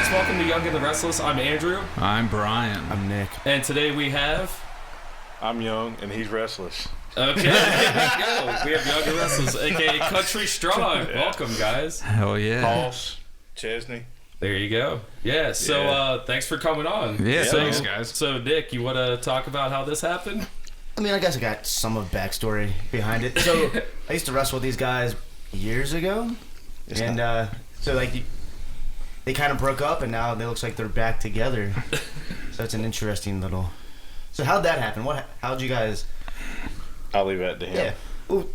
guys, welcome to Young and the Restless. I'm Andrew. I'm Brian. I'm Nick. And today we have... I'm young and he's restless. Okay, there we go. We have Young and Restless, a.k.a. Country Strong. Yeah. Welcome, guys. Hell yeah. Pulse, Chesney. There you go. Yeah, so thanks for coming on. Yeah, so, thanks, guys. So, Nick, you want to talk about how this happened? I mean, I guess I got some of backstory behind it. So, I used to wrestle with these guys years ago. So, like, they kind of broke up, and now it looks like they're back together. So, it's an interesting little... So, how'd that happen? How'd you guys... I'll leave that to him. Yeah. Well,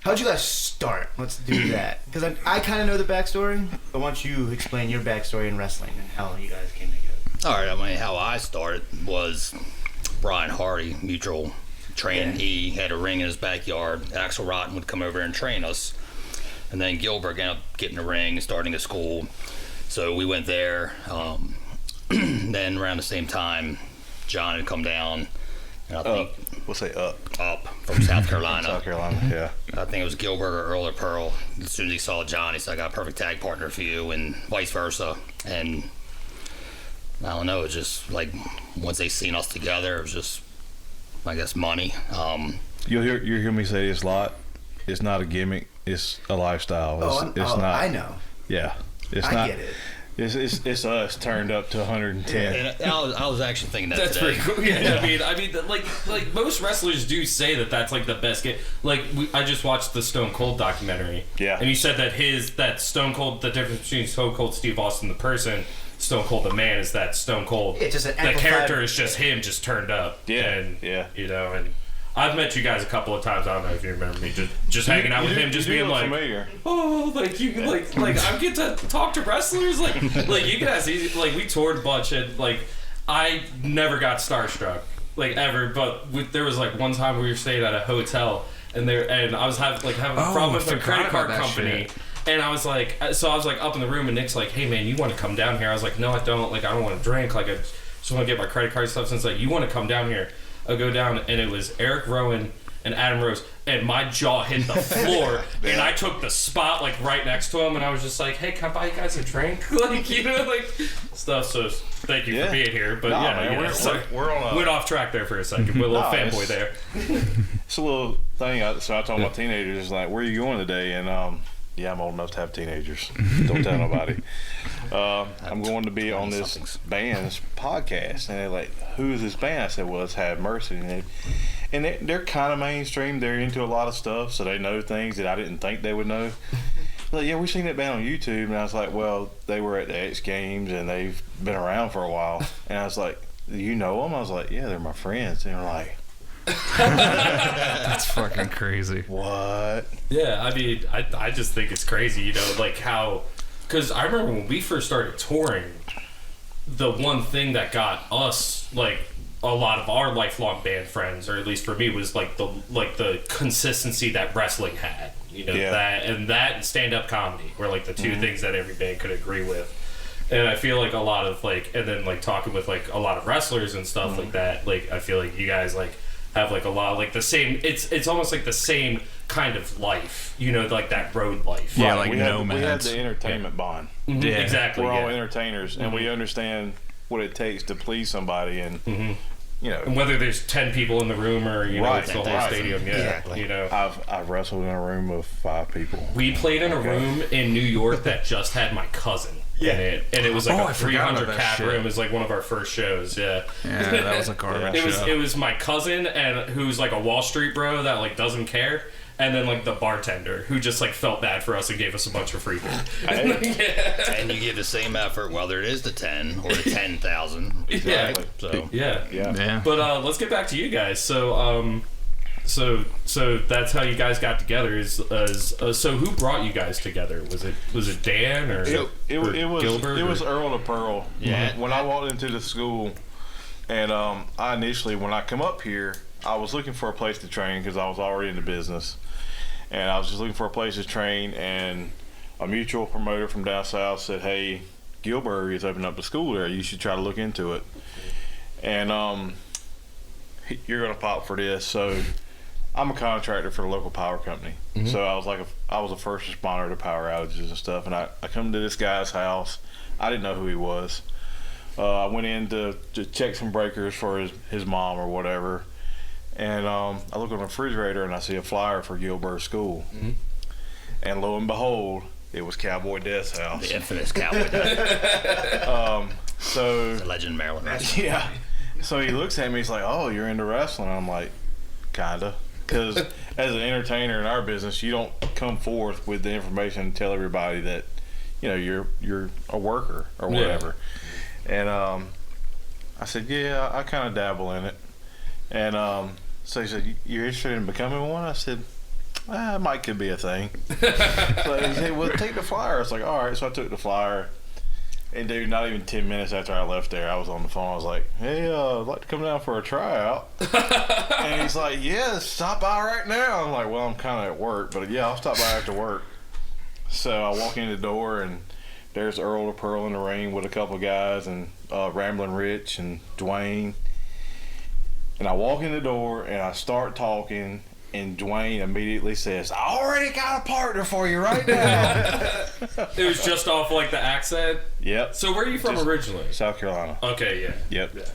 how'd you guys start? Let's do that. Because I kind of know the backstory, but why don't you explain your backstory in wrestling and how you guys came together? All right, I mean, how I started was Brian Hardy, mutual training. Yeah. He had a ring in his backyard. Axel Rotten would come over and train us. And then Gilbert ended up getting a ring and starting a school. So we went there. Then around the same time, John had come down. And I think we'll say up from South Carolina. South Carolina, yeah. I think it was Gilbert or Earl or Pearl. As soon as he saw John, he said, "I got a perfect tag partner for you," and vice versa. And I don't know, it's just like once they seen us together, it was just, I guess, money. You'll hear me say this a lot. It's not a gimmick. It's a lifestyle. It's not. I know. Yeah, I get it. It's us turned up to 110. And I was actually thinking that that's today. Pretty cool. Yeah, I mean, like most wrestlers do say that's like the best game. Like I just watched the Stone Cold documentary. Yeah. And he said that Stone Cold, the difference between Stone Cold Steve Austin the person, Stone Cold the man, is that Stone Cold. It's just an the character is just him, just turned up. Yeah. And, yeah. You know, and I've met you guys a couple of times. I don't know if you remember me, just hanging out with him, just being like, familiar. oh, like you, like I get to talk to wrestlers, like you guys, like we toured a bunch, and like I never got starstruck, like ever. But there was like one time we were staying at a hotel, and I was having a problem with the credit card company. Shit. And I was like, up in the room, and Nick's like, hey man, you want to come down here? I was like, no, I don't. Like I don't want to drink. Like I just want to get my credit card stuff. And it's like, you want to come down here? I go down, and it was Eric Rowan and Adam Rose, and my jaw hit the floor, and I took the spot like right next to him, and I was just like, "Hey, can I buy you guys a drink?" Like, you know, like stuff. So thank you for being here. But man, we're on went off track there for a second. We're a little fanboy there. It's a little thing. So I told my teenagers, like, "Where are you going today?" And yeah, I'm old enough to have teenagers. Don't tell nobody. I'm going to be on this band's podcast. And they're like, who is this band? I said, well, it's Have Mercy. And they're kind of mainstream. They're into a lot of stuff, so they know things that I didn't think they would know. Like, yeah, we've seen that band on YouTube. And I was like, well, they were at the X Games, and they've been around for a while. And I was like, do you know them? I was like, yeah, they're my friends. And they're like, that's fucking crazy. What? Yeah, I mean, I just think it's crazy, you know, like how, because I remember when we first started touring, the one thing that got us like a lot of our lifelong band friends, or at least for me, was like the consistency that wrestling had, you know, that and stand-up comedy were like the two things that every band could agree with. And I feel like a lot of like, and then like talking with like a lot of wrestlers and stuff like that, like I feel like you guys like have like a lot of like the same, it's almost like the same kind of life, you know, like that road life. Yeah, right. like we had the entertainment bond. Mm-hmm. Yeah, exactly. We're all entertainers, and we understand what it takes to please somebody, and you know, and whether there's 10 people in the room or you know it's the whole stadium. Exactly. You know, I've wrestled in a room of 5 people. We played in a room in New York that just had my cousin in it, and it was like a 300 cap room. It was like one of our first shows. Yeah, that was a garbage show. It was my cousin, and who's like a Wall Street bro that like doesn't care. And then, like, the bartender, who just, like, felt bad for us and gave us a bunch of free food. And you give the same effort, whether it is the 10 or the 10,000. Exactly. So, yeah. But let's get back to you guys. So that's how you guys got together. So who brought you guys together? Was it Dan or it was Gilbert? It was Earl to Pearl. Yeah. When I walked into the school, and I initially, when I come up here, I was looking for a place to train because I was already in the business. And I was just looking for a place to train, and a mutual promoter from down south said, hey, Gilbert is opening up the school there. You should try to look into it. And you're going to pop for this. So I'm a contractor for the local power company, so I was a first responder to power outages and stuff. And I come to this guy's house. I didn't know who he was. I went in to check some breakers for his mom or whatever, and I look on the refrigerator and I see a flyer for Gilbert School, and lo and behold, it was Cowboy Death's house. The infamous Cowboy Death. So The legend of Maryland wrestling. yeah. So he looks at me. He's like, "Oh, you're into wrestling?" I'm like, "Kinda." Because as an entertainer in our business, you don't come forth with the information and tell everybody that, you're a worker or whatever. And I said, "Yeah, I kind of dabble in it." And so he said, "You're interested in becoming one?" I said, "It might could be a thing." So he said, "Well, take the flyer." I was like, "All right." So I took the flyer. And dude, not even 10 minutes after I left there, I was on the phone. I was like, "Hey, I'd like to come down for a tryout." And he's like, "Yeah, stop by right now." I'm like, "Well, I'm kind of at work, but yeah, I'll stop by after work." So I walk in the door, and there's Earl the Pearl in the ring with a couple guys, and Ramblin' Rich and Dwayne. And I walk in the door, and I start talking, and Dwayne immediately says, "I already got a partner for you right now." It was just off like the accent. Yep. So where are you from originally? South Carolina. Okay, yeah. Yep.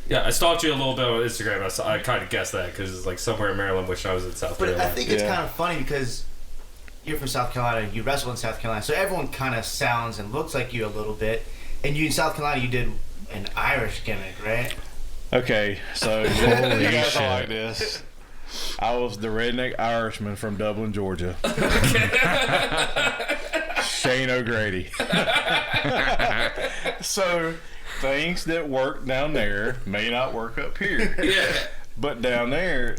Yeah, I stalked you a little bit on Instagram. I kind of guessed that because it's like somewhere in Maryland, which I was in South But Carolina. I think it's kind of funny because you're from South Carolina, you wrestle in South Carolina, so everyone kind of sounds and looks like you a little bit. And you in South Carolina, you did an Irish gimmick, right? Okay, so you guys are like this. I was the redneck Irishman from Dublin, Georgia. Shane O'Grady. So things that work down there may not work up here. Yeah. But down there,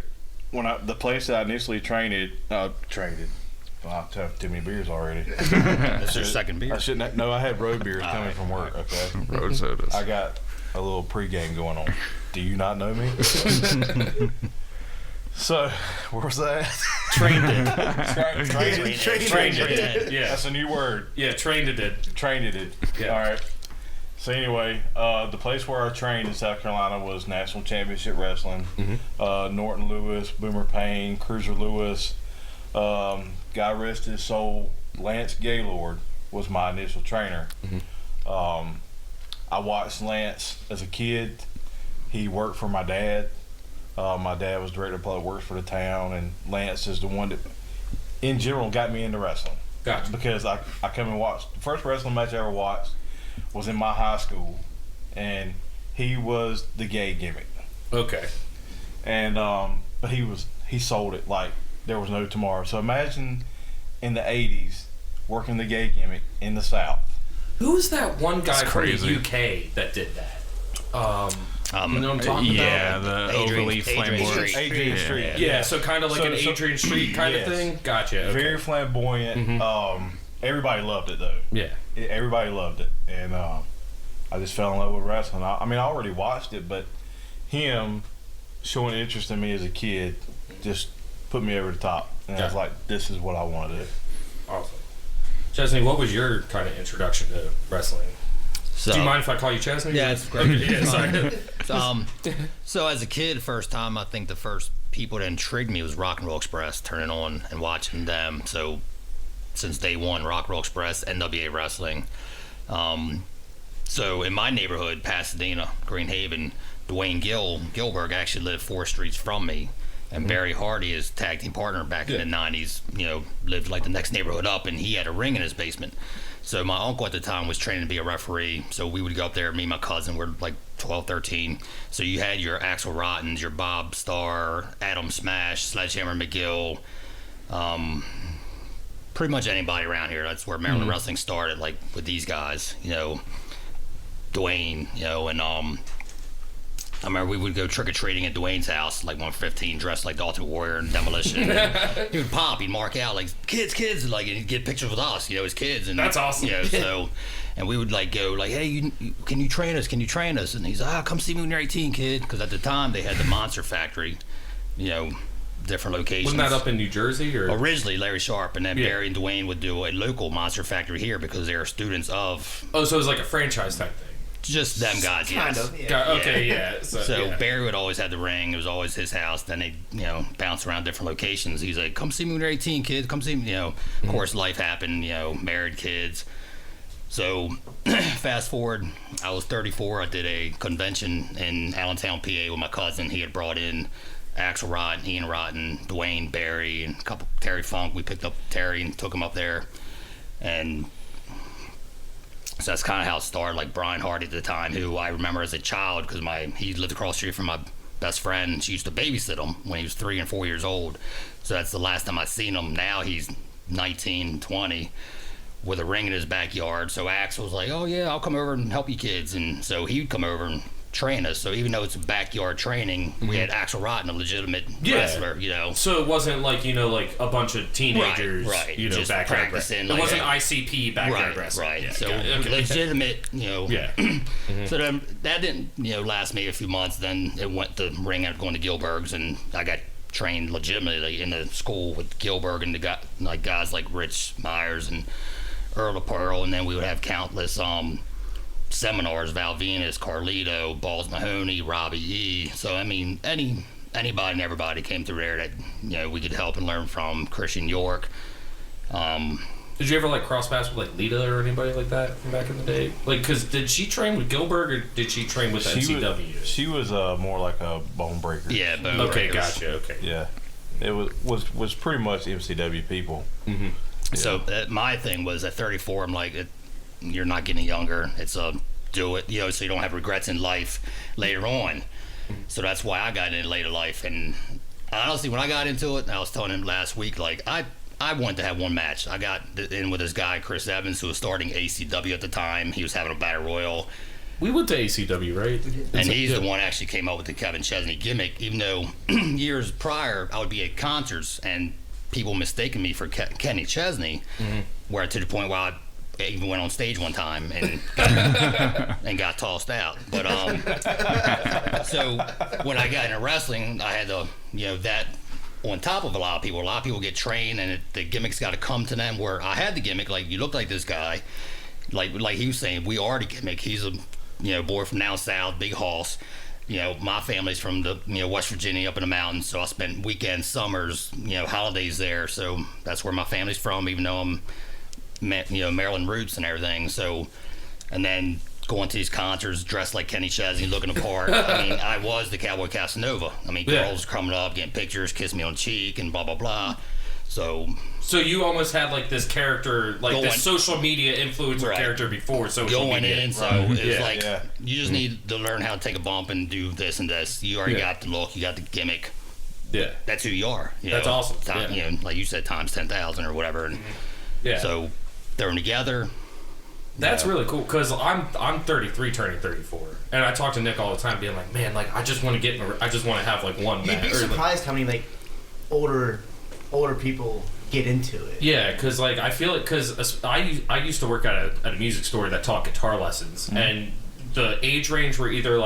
the place that I initially trained. Well, I've had too many beers already. That's your second beer. I shouldn't have, no, I had road beers coming from work, okay? Road sodas. I got a little pregame going on. Do you not know me? So, where was that? Trained it. Trained it. Yeah. That's a new word. Yeah, trained it. Trained it. Yeah. All right. So anyway, the place where I trained in South Carolina was National Championship Wrestling. Norton Lewis, Boomer Payne, Cruiser Lewis. God rest his soul, Lance Gaylord was my initial trainer. I watched Lance as a kid. He worked for my dad. My dad was director of public works for the town, and Lance is the one that, in general, got me into wrestling. Gotcha. Because I come and watched. The first wrestling match I ever watched was in my high school, and he was the gay gimmick. Okay. And but he sold it like there was no tomorrow. So imagine in the 80s working the gay gimmick in the South. Who was that one guy from crazy. the UK that did that? You know what I'm talking Yeah, about? the overly flamboyant. Adrian Street. Yeah, so kind of like an Adrian Street kind of thing? Gotcha. Okay. Very flamboyant. Everybody loved it, though. Yeah. Everybody loved it. And I just fell in love with wrestling. I mean, I already watched it, but him showing interest in me as a kid just put me over the top. And I was like, this is what I want to do. Awesome. Chesney, what was your kind of introduction to wrestling? So, Do you mind if I call you Chesney? Yeah, it's great. Okay, yeah, sorry. So as a kid, first time, I think the first people that intrigued me was Rock and Roll Express, turning on and watching them. So since day one, Rock and Roll Express, NWA Wrestling. So in my neighborhood, Pasadena, Green Haven, Dwayne Gilbert actually lived 4 streets from me. And Barry Hardy, his tag team partner back in the 90s, lived like the next neighborhood up, and he had a ring in his basement. So my uncle at the time was training to be a referee, so we would go up there, me and my cousin, we're like 12, 13. So you had your Axel Rottens, your Bob Starr, Adam Smash, Sledgehammer McGill, pretty much anybody around here. That's where Maryland wrestling started, like with these guys, Dwayne, and I remember we would go trick-or-treating at Dwayne's house, like 115, dressed like the Ultimate Warrior and Demolition. And he would pop, he'd mark out, like, kids, like, and he'd get pictures with us, as kids. And, that's awesome. So, and we would, like, go, like, hey, can you train us? And he's like, come see me when you're 18, kid. Because at the time, they had the Monster Factory, different locations. Wasn't that up in New Jersey? Or? Originally, Larry Sharp, and then Barry and Dwayne would do a local Monster Factory here because they are students of... Oh, so it was like a franchise type thing. Just them guys, Kind yes. of. Yeah. Okay, yeah. So yeah. Barry would always have the ring. It was always his house. Then they, bounce around different locations. He's like, "Come see me when you're 18, kid. Come see me." Of course, life happened. Married, kids. So, fast forward, I was 34. I did a convention in Allentown, PA, with my cousin. He had brought in Axelrod, Ian Rotten, Dwayne, Barry, and a couple Terry Funk. We picked up Terry and took him up there, and so that's kind of how it started. Like Brian Hardy at the time, who I remember as a child because he lived across the street from my best friend. She used to babysit him when he was 3 and 4 years old. So that's the last time I seen him. Now he's 19, 20, with a ring in his backyard. So Axel was like, "Oh yeah, I'll come over and help you kids," and so he would come over and train us. So even though it's backyard training, we had Axel Rotten, a legitimate wrestler. So it wasn't like like a bunch of teenagers, right. Just backyard wrestling. It wasn't ICP backyard wrestling. Right. Yeah, So okay. legitimate. Yeah. So then that didn't last me a few months. Then it went the ring out going to Gilberg's, and I got trained legitimately in the school with Gilberg and the guys like Rich Myers and Earl of Pearl, and then we would have countless seminars, Val Venus, Carlito, Balls Mahoney, Robbie E. So I mean, anybody and everybody came through there that we could help and learn from. Christian York. Did you ever cross paths with Lita or anybody like that from back in the day? Because did she train with Gilbert or did she train with NCW? She was more like a bone breaker. Yeah, bone Okay, breakers. gotcha. Okay. Yeah, it was pretty much MCW people. Mm-hmm. Yeah. So my thing was at 34, I'm like, you're not getting younger. It's do it, so you don't have regrets in life later on. So that's why I got into later life. And honestly, when I got into it, I was telling him last week, I wanted to have one match. I got in with this guy, Chris Evans, who was starting ACW at the time. He was having a battle royal. We went to ACW, right? And he's the one actually came up with the Kevin Chesney gimmick, even though years prior I would be at concerts and people mistaken me for Kenny Chesney, where to the point where I even went on stage one time and got tossed out. But so when I got into wrestling, I had to that on top of a lot of people. A lot of people get trained and the gimmick's got to come to them. Where I had the gimmick, you look like this guy, like he was saying, we are the gimmick. He's a boy from down south, big hoss. My family's from the West Virginia up in the mountains, so I spent weekends, summers, holidays there. So that's where my family's from, even though I'm Maryland roots and everything. So, and then going to these concerts dressed like Kenny Chesney, looking the part. I mean, I was the Cowboy Casanova. I mean, girls coming up, getting pictures, kissing me on the cheek, and blah blah blah. So you almost had this character, this social media influencer character before social media. In, so it was you just need to learn how to take a bump and do this and this. You already got the look, you got the gimmick. Yeah, that's who you are. That's awesome. Like you said, times 10,000 or whatever. And so throw them together. That's really cool because I'm 33, turning 34, and I talk to Nick all the time, being like, man, I just want to I just want to have one match. You'd be surprised how many older people get into it. Yeah, because I feel it because I used to work at a music store that taught guitar lessons, and the age range were either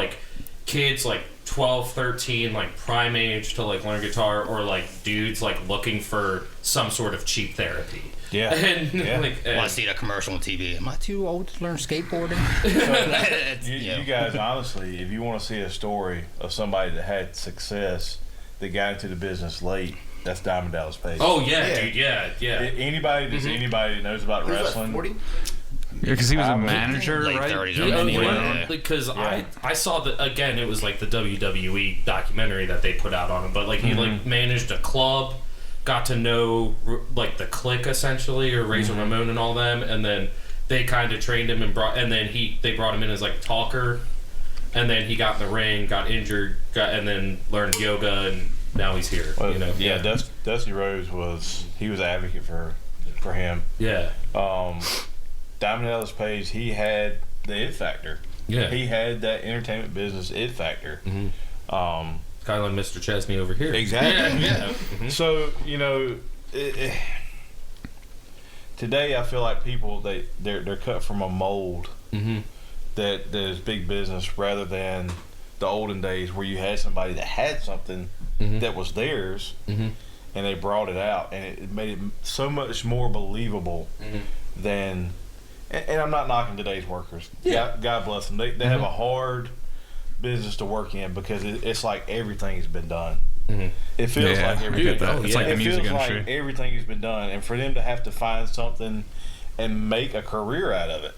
kids 12, 13, prime age to learn guitar, or dudes looking for some sort of cheap therapy. Yeah. And I see that commercial on TV. Am I too old to learn skateboarding? You guys, honestly, if you want to see a story of somebody that had success that got into the business late, that's Diamond Dallas Page. Oh yeah, dude, yeah. Anybody that knows about wrestling. 40? Yeah, because he was a manager, late right? 30s. Because I saw that again. It was the WWE documentary that they put out on him, but he managed a club, got to know the Clique essentially, or Razor Ramon and all them, and then they kind of trained him and they brought him in as talker, and then he got in the ring, got injured, and then learned yoga, and now he's here. Well, Dusty Rhodes was an advocate for him. Yeah. Diamond Dallas Page, he had the it factor. Yeah. He had that entertainment business it factor. Kind of like Mr. Chesney over here. Exactly. Yeah. So today I feel like people they're cut from a mold that is big business rather than the olden days where you had somebody that had something that was theirs and they brought it out, and it made it so much more believable than and I'm not knocking today's workers. Yeah. God bless them. They have a hard business to work in because it's like everything's been done. It feels Yeah, like I everything. get that. It's like the it music feels industry. like everything has been done, and for them to have to find something and make a career out of it.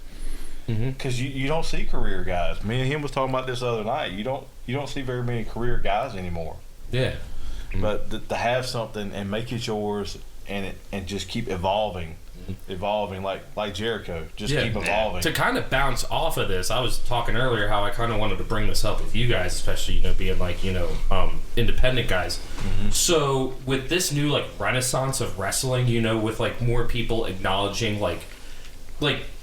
Because you don't see career guys. Me and him was talking about this the other night. You don't see very many career guys anymore. Yeah. But to have something and make it yours and just keep evolving like Jericho, just keep evolving. To kind of bounce off of this, I was talking earlier how I kind of wanted to bring this up with you guys, especially being like independent guys. So with this new like renaissance of wrestling, with like more people acknowledging like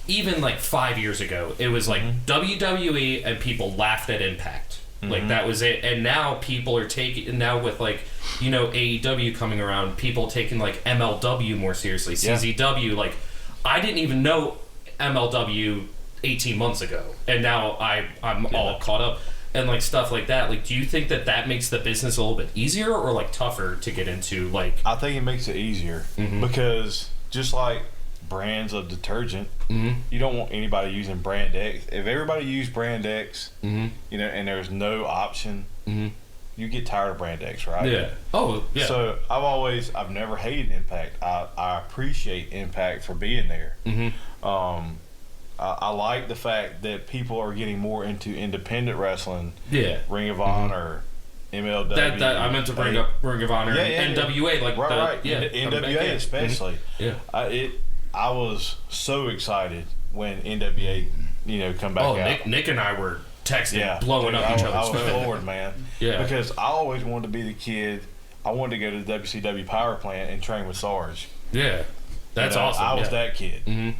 even like 5 years ago, it was like WWE and people laughed at Impact. Like that was it, and now people are taking with like AEW coming around, people taking like MLW more seriously, CZW. Like I didn't even know MLW 18 months ago, and now I'm all caught up and like stuff like that. Like, do you think that makes the business a little bit easier or like tougher to get into? Like, I think it makes it easier because just like brands of detergent, you don't want anybody using brand X. If everybody used brand X, and there's no option, you get tired of brand X, right? Yeah. Oh, yeah. So I've never hated Impact. I appreciate Impact for being there. I like the fact that people are getting more into independent wrestling. Yeah. Ring of Honor, MLW. That I meant to bring up Ring of Honor and NWA, like right. Yeah, NWA especially. Yeah. I was so excited when NWA, come back out. Nick and I were texting, blowing up each other's I was phone. floored, man. Yeah. Because I always wanted to be the kid. I wanted to go to the WCW power plant and train with Sarge. Yeah. That's awesome. I was that kid.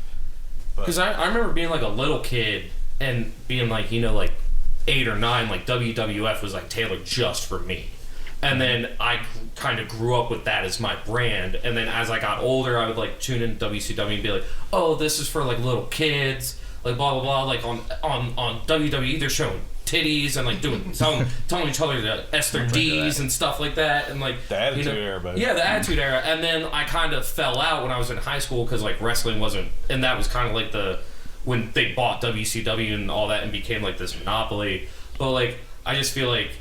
Because I remember being like a little kid and being like, like 8 or 9, like WWF was like tailored just for me. And then I kind of grew up with that as my brand. And then as I got older, I would like tune in WCW and be like, oh, this is for like little kids, like blah blah blah. Like on WWE, they're showing titties and like telling each other to S their D's and stuff like that. And like the Attitude Era, baby. Yeah, the Attitude Era. And then I kind of fell out when I was in high school because like wrestling wasn't, and that was kind of like when they bought WCW and all that and became like this monopoly. But like I just feel like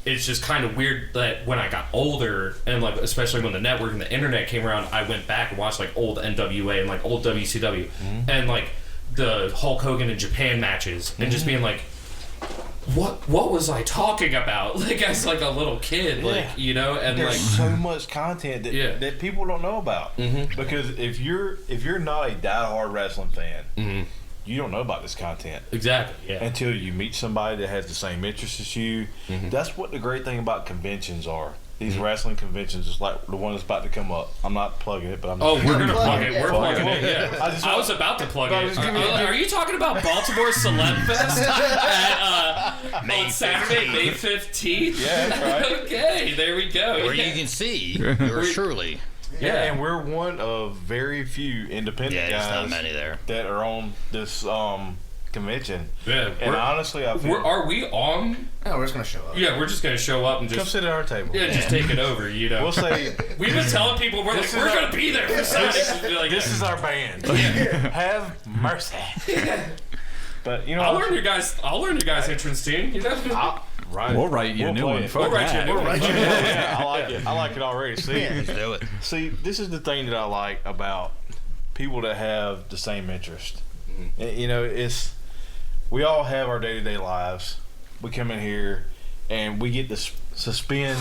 it's just kind of weird that when I got older and like especially when the network and the internet came around, I went back and watched like old NWA and like old WCW and like the Hulk Hogan and Japan matches and just being like, what was I talking about? Like as like a little kid, like and there's like so much content that people don't know about because if you're not a diehard wrestling fan, you don't know about this content. Exactly, yeah. Until you meet somebody that has the same interests as you. That's what the great thing about conventions are. These wrestling conventions is like the one that's about to come up. I'm not plugging it, but I'm just we're gonna plug it. Yeah. We're plugging it, yeah. I was about to plug it. Are you talking about Baltimore Celeb Fest on Saturday, May 15th? Yeah, that's right. Okay, there we go. Where you can see yours truly. Yeah, and we're one of very few independent there's guys not many there that are on this convention. Yeah, and honestly, I feel are we on? No, we're just gonna show up. Yeah, we're just gonna show up and just come sit at our table. Yeah, just take it over. We'll say we've been telling people we're gonna be there for Saturday. Like, this is our band. Have mercy. But I'll learn your guys' entrance tune. Right. We'll write you a new one. We'll write you a new one. Yeah, I like it. I like it already. See, Let's do it. See, this is the thing that I like about people that have the same interest. It's we all have our day-to-day lives. We come in here and we get to suspend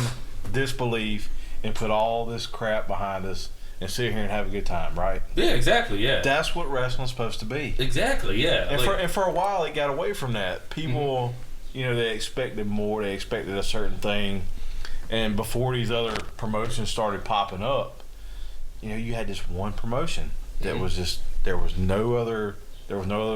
disbelief and put all this crap behind us and sit here and have a good time, right? Yeah, exactly. Yeah, that's what wrestling's supposed to be. Exactly. Yeah, and for a while it got away from that. People. They expected more. They expected a certain thing, and before these other promotions started popping up, you had just one promotion that was just there was no other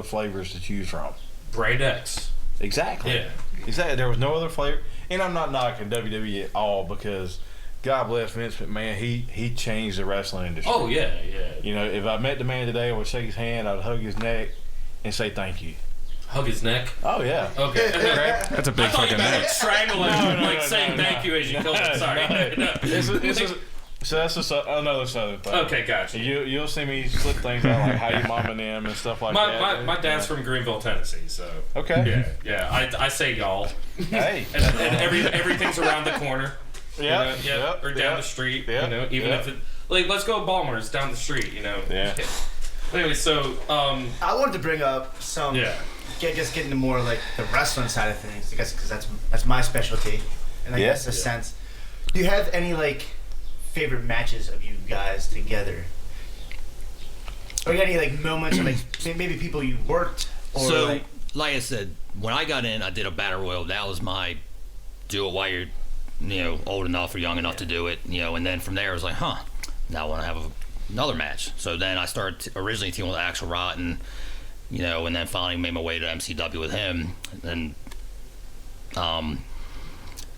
flavors to choose from. Brand X. Exactly. Yeah. Exactly. There was no other flavor, and I'm not knocking WWE at all because God bless Vince McMahon. He changed the wrestling industry. Oh yeah, yeah. If I met the man today, I would shake his hand, I'd hug his neck, and say thank you. Hug his neck. Oh yeah. Okay. That's a big fucking neck. Like strangle him, saying thank you as you kill him. Sorry. This is So that's just another Southern thing. Okay, gotcha. You'll see me slip things out like how you mom and them and stuff like that. My dad's from Greenville, Tennessee, so Okay. yeah. I say y'all, Hey. and everything's around the corner. Yeah. Or down the street. Yep, You know, even if it let's go Balmer's down the street. You know. Yeah. Anyway, so I wanted to bring up some. yeah. Just getting to more like the wrestling side of things, I guess, because that's my specialty, and I guess a sense. Do you have any like favorite matches of you guys together? Or you got any like moments, or like maybe people you worked? Or So, like I said, when I got in, I did a battle royal. That was my do it while you're, old enough or young enough to do it. And then from there, I was like, now I want to have another match. So then I started originally teaming with Axel Rotten, and then finally made my way to MCW with him. And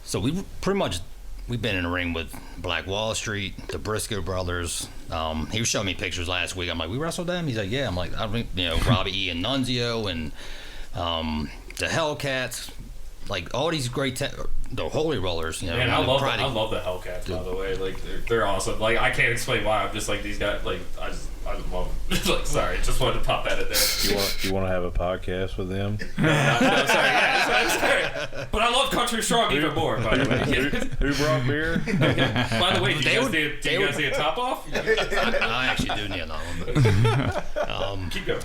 so we've been in the ring with Black Wall Street, the Briscoe brothers. He was showing me pictures last week. I'm like, we wrestled them? He's like, yeah. I'm like, Robbie E. and Nunzio and the Hellcats, like all these great, the Holy Rollers. Man, I love the Hellcats, by the way. Like they're awesome. Like I can't explain why. I'm just like these guys. Like I just love them. Like sorry, just wanted to pop that in there. You want to have a podcast with them? No, sorry. Yeah, sorry. But I love Country Strong even more. By the way. Who brought beer? By the way, do you guys need a top off? I actually do need another one. But, Keep going.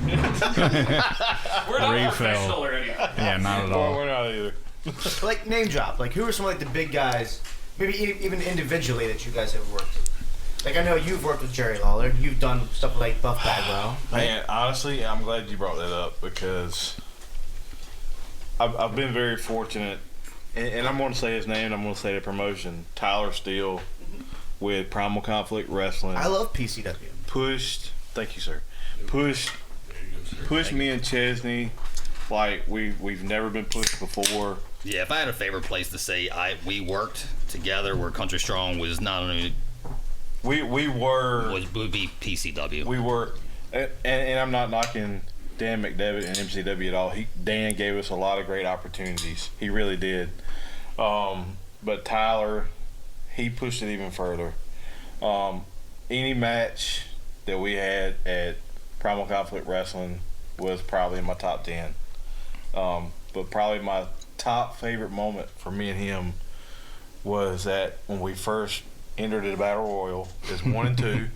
We're not professional or anything. Yeah, not at all. We're not either. like name drop. Like who are some like the big guys, maybe even individually that you guys have worked? Like I know you've worked with Jerry Lawler. You've done stuff like Buff Bagwell. Right? Man, honestly, I'm glad you brought that up because I've been very fortunate, and I'm going to say his name. And I'm going to say the promotion. Tyler Steele with Primal Conflict Wrestling. I love PCW. Thank you, sir. Pushed me and Chesney like we've never been pushed before. yeah, if I had a favorite place to say we worked together where Country Strong was not only would be PCW. We were, and I'm not knocking Dan McDevitt and MCW at all. Dan gave us a lot of great opportunities. He really did. But Tyler, he pushed it even further. Any match that we had at Primal Conflict Wrestling was probably in my top 10. But probably my top favorite moment for me and him was that when we first entered the Battle Royal, is 1 and 2.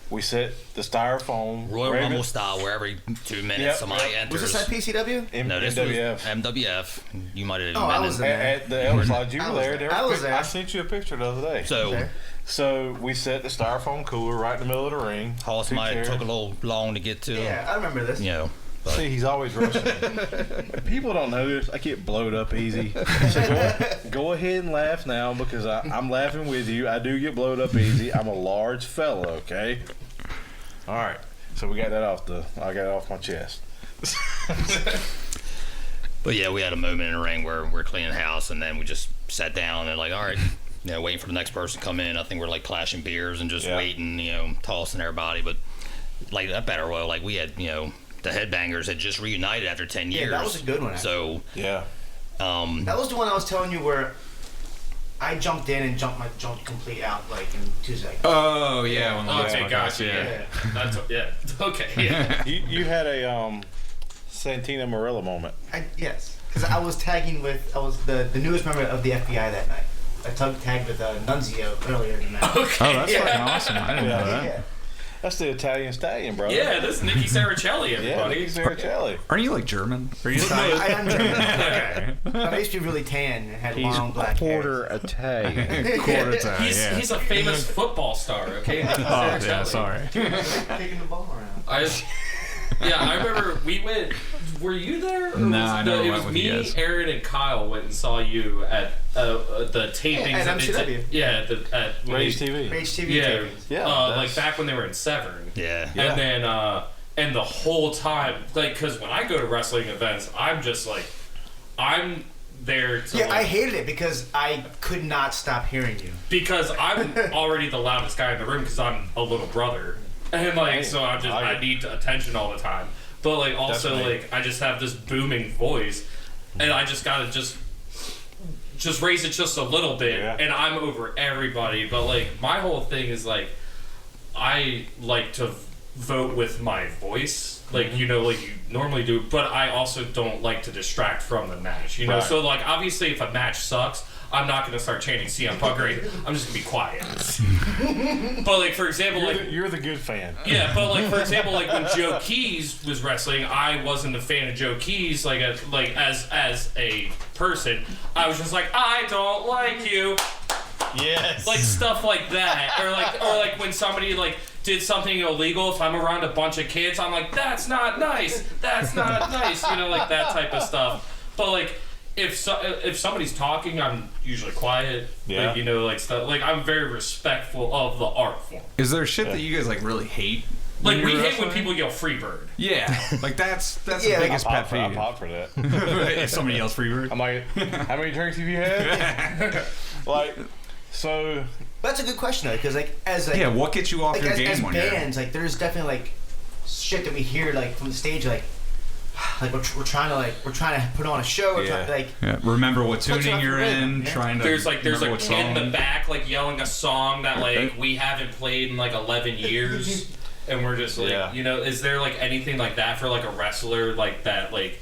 We set the styrofoam Royal Rumble style, where every 2 minutes somebody enters. Was this at PCW? No, this MWF. was MWF. You might have. I was there. At the Ellis Lodge. You were there. I was there. I sent you a picture the other day. So we set the styrofoam cooler right in the middle of the ring. Hoss might have took a little long to get to. Yeah, I remember this. But See, he's always rushing. People don't know this. I get blowed up easy. So go ahead and laugh now because I'm laughing with you. I do get blowed up easy. I'm a large fella, okay? All right. So we got that I got it off my chest. But yeah, we had a moment in the ring where we're cleaning house, and then we just sat down and like, all right, waiting for the next person to come in. I think we're like clashing beers and just waiting, tossing everybody. But like that Battle Royal, like we had, the Headbangers had just reunited after 10 years. Yeah, that was a good one. Actually. So yeah, that was the one I was telling you where I jumped in and jumped complete out like in 2 seconds. Oh yeah. Okay, gotcha. Yeah. That's okay. Yeah. you had a Santina Morella moment. Yes, because I was tagging with the newest member of the FBI that night. I tagged with Nunzio earlier in the night. Okay. Oh, that's fucking awesome. I didn't know that. Yeah. That's the Italian stallion, brother. Yeah, this is Nicky Saracelli, everybody. Yeah, Nicky Saracelli. Aren't you like German? Are you I Italian? am German. Okay. I used to be really tan and had long black hair. Italian. Quarter Italian. He's a famous football star, okay? Nicky Oh yeah, Saracelli. sorry. Kicking the ball around. I remember we went. Were you there? Or No, I never it went was with me, you guys. Aaron, and Kyle went and saw you at the tapings. Yeah, at MCW. At Rage TV. Rage TV Yeah, tapings. Yeah, like that's- back when they were in Severn. yeah. Yeah. And then and the whole time, like, because when I go to wrestling events, I'm just like, I'm there to. Yeah, like, I hated it because I could not stop hearing you. because I'm already the loudest guy in the room because I'm a little brother, and like so I need attention all the time. But like also Definitely. like I just have this booming voice, and I just gotta just just raise it just a little bit, and I'm over everybody. But like my whole thing is like I like to vote with my voice, like you know, like you normally do. But I also don't like to distract from the match, you know. Right. So like obviously, if a match sucks, I'm not going to start chanting CM Punk. I'm just going to be quiet. But like for example, you're the good fan. Yeah, but like for example, like when Joe Keys was wrestling, I wasn't a fan of Joe Keys. Like as a person, I was just like, I don't like you. Yes. Like stuff like that, or like when somebody like did something illegal. If I'm around a bunch of kids, I'm like, that's not nice. That's not nice. You know, like that type of stuff. But like. If somebody's talking, I'm usually quiet. Yeah. Like, you know, like stuff. Like I'm very respectful of the art form. Is there shit that you guys like really hate? Like when we you're hate when wrestling? people yell "Freebird." Yeah, like that's the Yeah, biggest I pet pop peeve. for that. If somebody yells "Freebird," I'm like, how many drinks have you had? Like, so. That's a good question though, because like as like yeah, what gets you off like your as game when you're? bands, like there's definitely like shit that we hear like from the stage, like we're trying to put on a show. We're trying, like Yeah, remember what Puts you tuning off you're your rhythm, in. yeah. Trying to There's a remember what kid in the song. back like yelling a song that like we haven't played in like 11 years, and we're just like, you know, is there like anything like that for like a wrestler like that like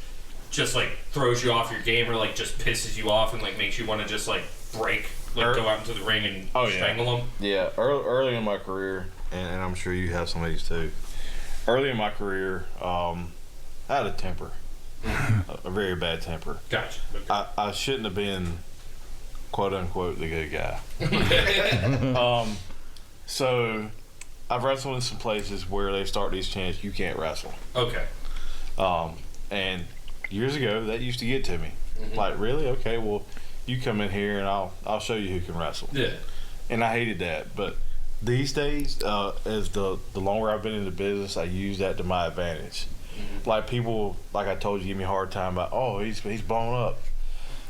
just like throws you off your game or like just pisses you off and like makes you want to just like break, like go out into the ring and strangle them? Yeah, early in my career, and I'm sure you have some of these too. Early in my career, I had a temper, a very bad temper. Gotcha. I shouldn't have been, quote unquote, the good guy. So I've wrestled in some places where they start these chants, "You can't wrestle." Okay. And years ago, that used to get to me. Like, really? Okay, well, you come in here and I'll show you who can wrestle. Yeah. And I hated that, but these days, as the longer I've been in the business, I use that to my advantage. Like people, like I told you, give me a hard time about, oh, he's blown up,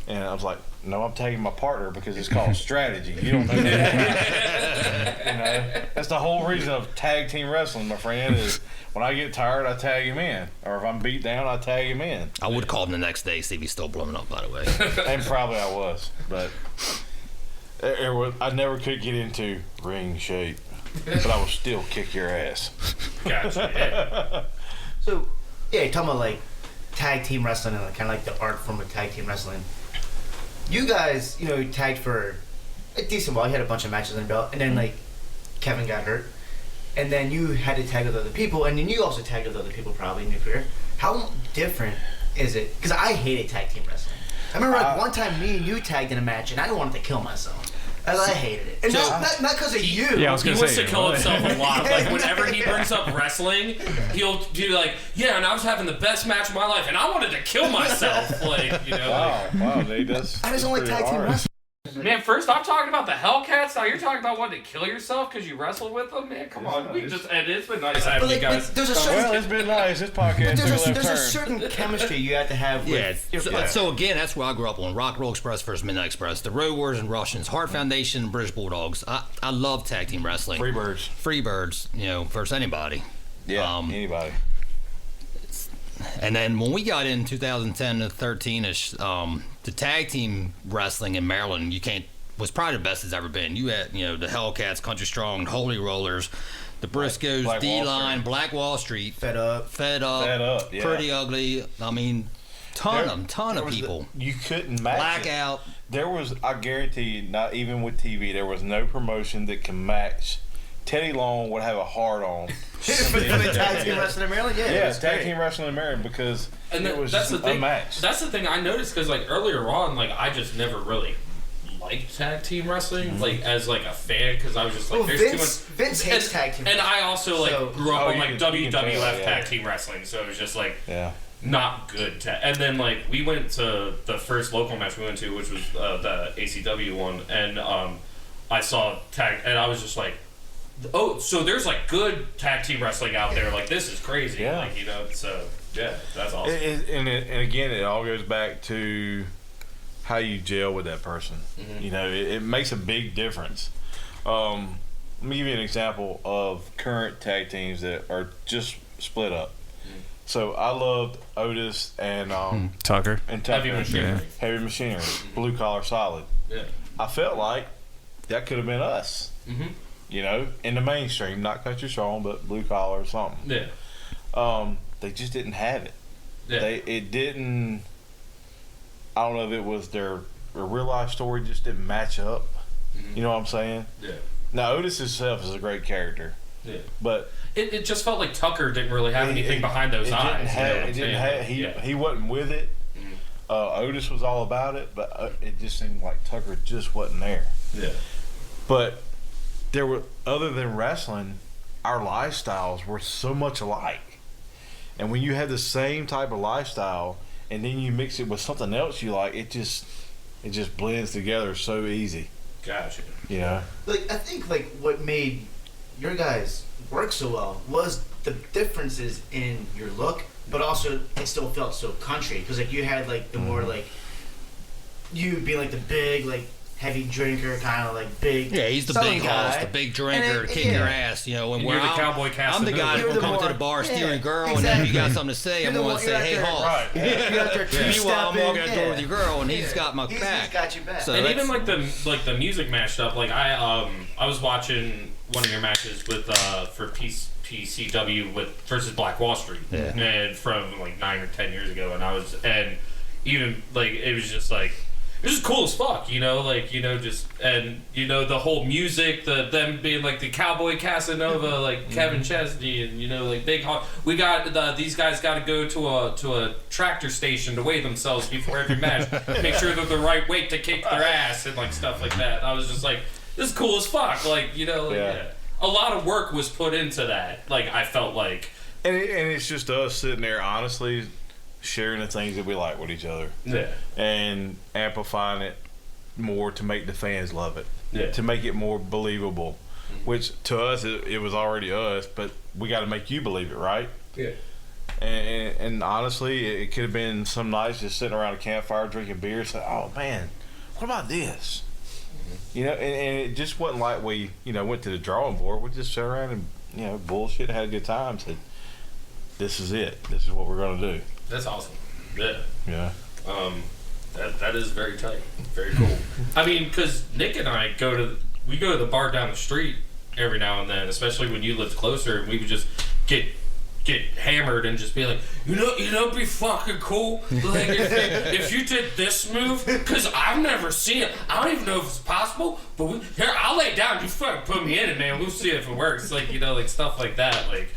and I was like, no, I'm tagging my partner because it's called strategy. You don't know that. You know, that's the whole reason of tag team wrestling, my friend. Is when I get tired, I tag him in, or if I'm beat down, I tag him in. I would call him the next day, see if he's still blowing up, by the way. And probably I was, but I never could get into ring shape, but I will still kick your ass. Gotcha. Yeah. so. Yeah, you're talking about like tag team wrestling and kind of like the art form of tag team wrestling. You guys, you know, tagged for a decent while. You had a bunch of matches on the belt, and then like Kevin got hurt, and then you had to tag with other people, and then you also tagged with other people probably in your career. How different is it? Because I hated tag team wrestling. I remember like one time me and you tagged in a match, and I wanted to kill myself. I hated it, and not because of you. Yeah, I was He gonna wants say, to kill really? himself a lot. Like whenever he brings up wrestling, he'll do like, yeah, and I was having the best match of my life, and I wanted to kill myself. Like, you know. Wow, they just. I just don't like tag team wrestling. Man, first I'm talking about the Hellcats. Now you're talking about wanting to kill yourself because you wrestled with them. Man, come on. And it's been nice having you But guys. there's a Well, certain, it's been nice. This podcast took a left there's a turn. certain chemistry you have to have with. So again, that's where I grew up on. Rock and Roll Express versus Midnight Express, the Road Warriors and Russians, Heart Foundation, and British Bulldogs. I love tag team wrestling. Freebirds, you know, versus anybody. Yeah, anybody. And then when we got in 2010 to 13ish, the tag team wrestling in Maryland, was probably the best it's ever been. You had, you know, the Hellcats, Country Strong, Holy Rollers, the Briscoes, Black Wall D-Line, Street. Black Wall Street, Fed up. Yeah. Pretty Ugly. I mean, ton of people. You couldn't match Blackout. There was, I guarantee you, not even with TV, there was no promotion that can match. Teddy Long would have a hard on. For the tag team wrestling in Maryland, yeah. Yeah, tag team wrestling in Maryland because it was that's just the thing. a match. That's the thing I noticed because like earlier on, like I just never really liked tag team wrestling, like as like a fan, because I was just like, there's too much. Vince hates tag team. And I also like grew up on like you can WWF tell, tag team wrestling, so it was just like Yeah. not good. And then like we went to the first local match we went to, which was the ACW one, and I saw tag, and I was just like, oh, so there's like good tag team wrestling out there. Like this is crazy. Yeah. Like, you know, so yeah, that's awesome. And again, it all goes back to how you gel with that person. You know, it makes a big difference. Let me give you an example of current tag teams that are just split up. So I loved Otis and Tucker. and Tucker. Heavy Machinery. Heavy Machinery. Blue Collar Solid. Yeah. I felt like that could have been us. Mhm. You know, in the mainstream, not country song, but blue collar or something. Yeah. They just didn't have it. Yeah. It didn't. I don't know if it was their real life story just didn't match up. You know what I'm saying? Yeah. Now Otis himself is a great character, Yeah. but It just felt like Tucker didn't really have anything behind those eyes. He wasn't with it. Otis was all about it, but it just seemed like Tucker just wasn't there. Yeah. But there were, other than wrestling, our lifestyles were so much alike. And when you have the same type of lifestyle and then you mix it with something else you like, it just blends together so easy. Gotcha. You know? Like, I think, like, what made your guys work so well was the differences in your look, but also it still felt so country. Because, like, you had, like, the more, like, you being, like, the big, like, heavy drinker, kind of, like, big. Yeah, he's the Southern big guy. hoss, the big drinker, And kick your ass, you know. And You're where the I'm, cowboy I'm the guy You're who's the gonna come to more- the bar, yeah, steering girl, and then if you got exactly. something to say, You're I'm the going one- to say, you're out hey, there- hoss. Right. You're out there Meanwhile, I'm two-stepping, walking out the door with yeah. your girl, and he's got my He's back. got your back. So And that's- even like the music mashed up. Like I was watching one of your matches with for PCW with versus Black Wall Street, Yeah. and from like 9 or 10 years ago, and even like it was just like. It was cool as fuck, you know, like, you know, just, and, you know, the whole music, them being, like, the Cowboy Casanova, like, Kevin Chesney, and, you know, like, we got, these guys got to go to a tractor station to weigh themselves before every match, make sure they're the right weight to kick their ass, and, like, stuff like that. I was just like, this is cool as fuck, like, you know, like, yeah. A lot of work was put into that, like, I felt like. And it's just us sitting there, honestly, sharing the things that we like with each other. Yeah. And amplifying it more to make the fans love it. Yeah. To make it more believable. Which to us it was already us, but we got to make you believe it, right? Yeah. And honestly, it could have been some nights just sitting around a campfire drinking beer, saying, "Oh man, what about this?" You know, and it just wasn't like we, you know, went to the drawing board. We just sat around and, you know, bullshit, had a good time. Said, "This is it. This is what we're gonna do." That's awesome. Yeah. Yeah. That is very tight. Very cool. I mean, because Nick and I go to the bar down the street every now and then, especially when you lived closer, and we would just get hammered and just be like, you know, it'd be fucking cool, like if you did this move, because I've never seen it. I don't even know if it's possible, but here, I'll lay down. You fucking put me in it, man. We'll see if it works. Like, you know, like stuff like that. Like,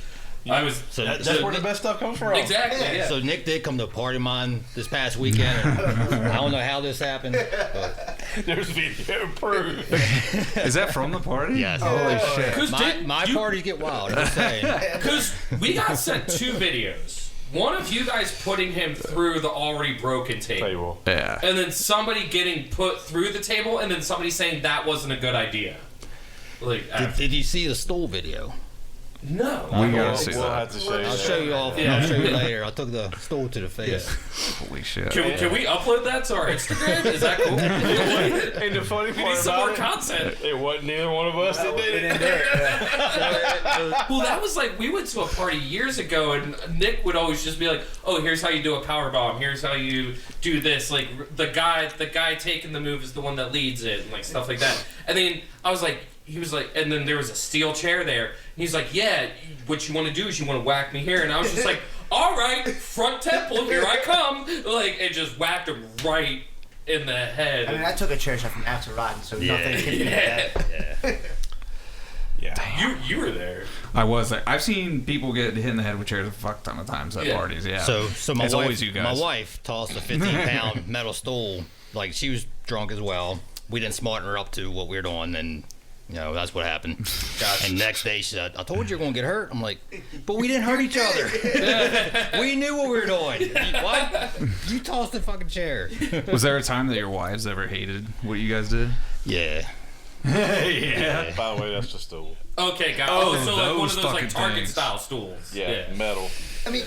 I was. So That's where the best stuff comes from. Exactly. Yeah. So Nick did come to a party of mine this past weekend. And I don't know how this happened. But There's video proof. Is that from the party? yes. Holy shit. 'Cause My parties get wild. I'm just saying. Because we got sent 2 videos. One of you guys putting him through the already broken table. Yeah. And then somebody getting put through the table, and then somebody saying that wasn't a good idea. Like, Did you see the stool video? no. We gotta see We'll that. have to show you I'll that. show you all. Yeah. I'll show you later. I took the stool to the face. Holy shit. Can we upload that to our Instagram? Is that cool? And the funny We need part some more about content. it wasn't neither one of us that did it. Well, that was like, we went to a party years ago, and Nick would always just be like, "Oh, here's how you do a power bomb. Here's how you do this." Like the guy taking the move is the one that leads it, and like stuff like that. And then I was like, he was like, and then there was a steel chair there. And he's like, "Yeah, what you want to do is you want to whack me here." And I was just like, "All right, front temple, here I come." Like, it just whacked him right in the head. I mean, I took a chair shot from Axel Rotten, so nothing can be that. Yeah. You were there. I was there. I've seen people get hit in the head with chairs a fuck ton of times at Yeah. parties. Yeah. So my It's wife, always you guys. my wife tossed a 15-pound metal stool. Like, she was drunk as well. We didn't smarten her up to what we were doing, and you know that's what happened. And next day she said, "I told you you're gonna get hurt." I'm like, "But we didn't hurt each other. We knew what we were doing." What? You tossed the fucking chair. Was there a time that your wives ever hated what you guys did? Yeah. Yeah. By the way, that's the stool. Okay, guys. Oh, So like one those of those like fucking Target things. style stools. Yeah, metal. I mean,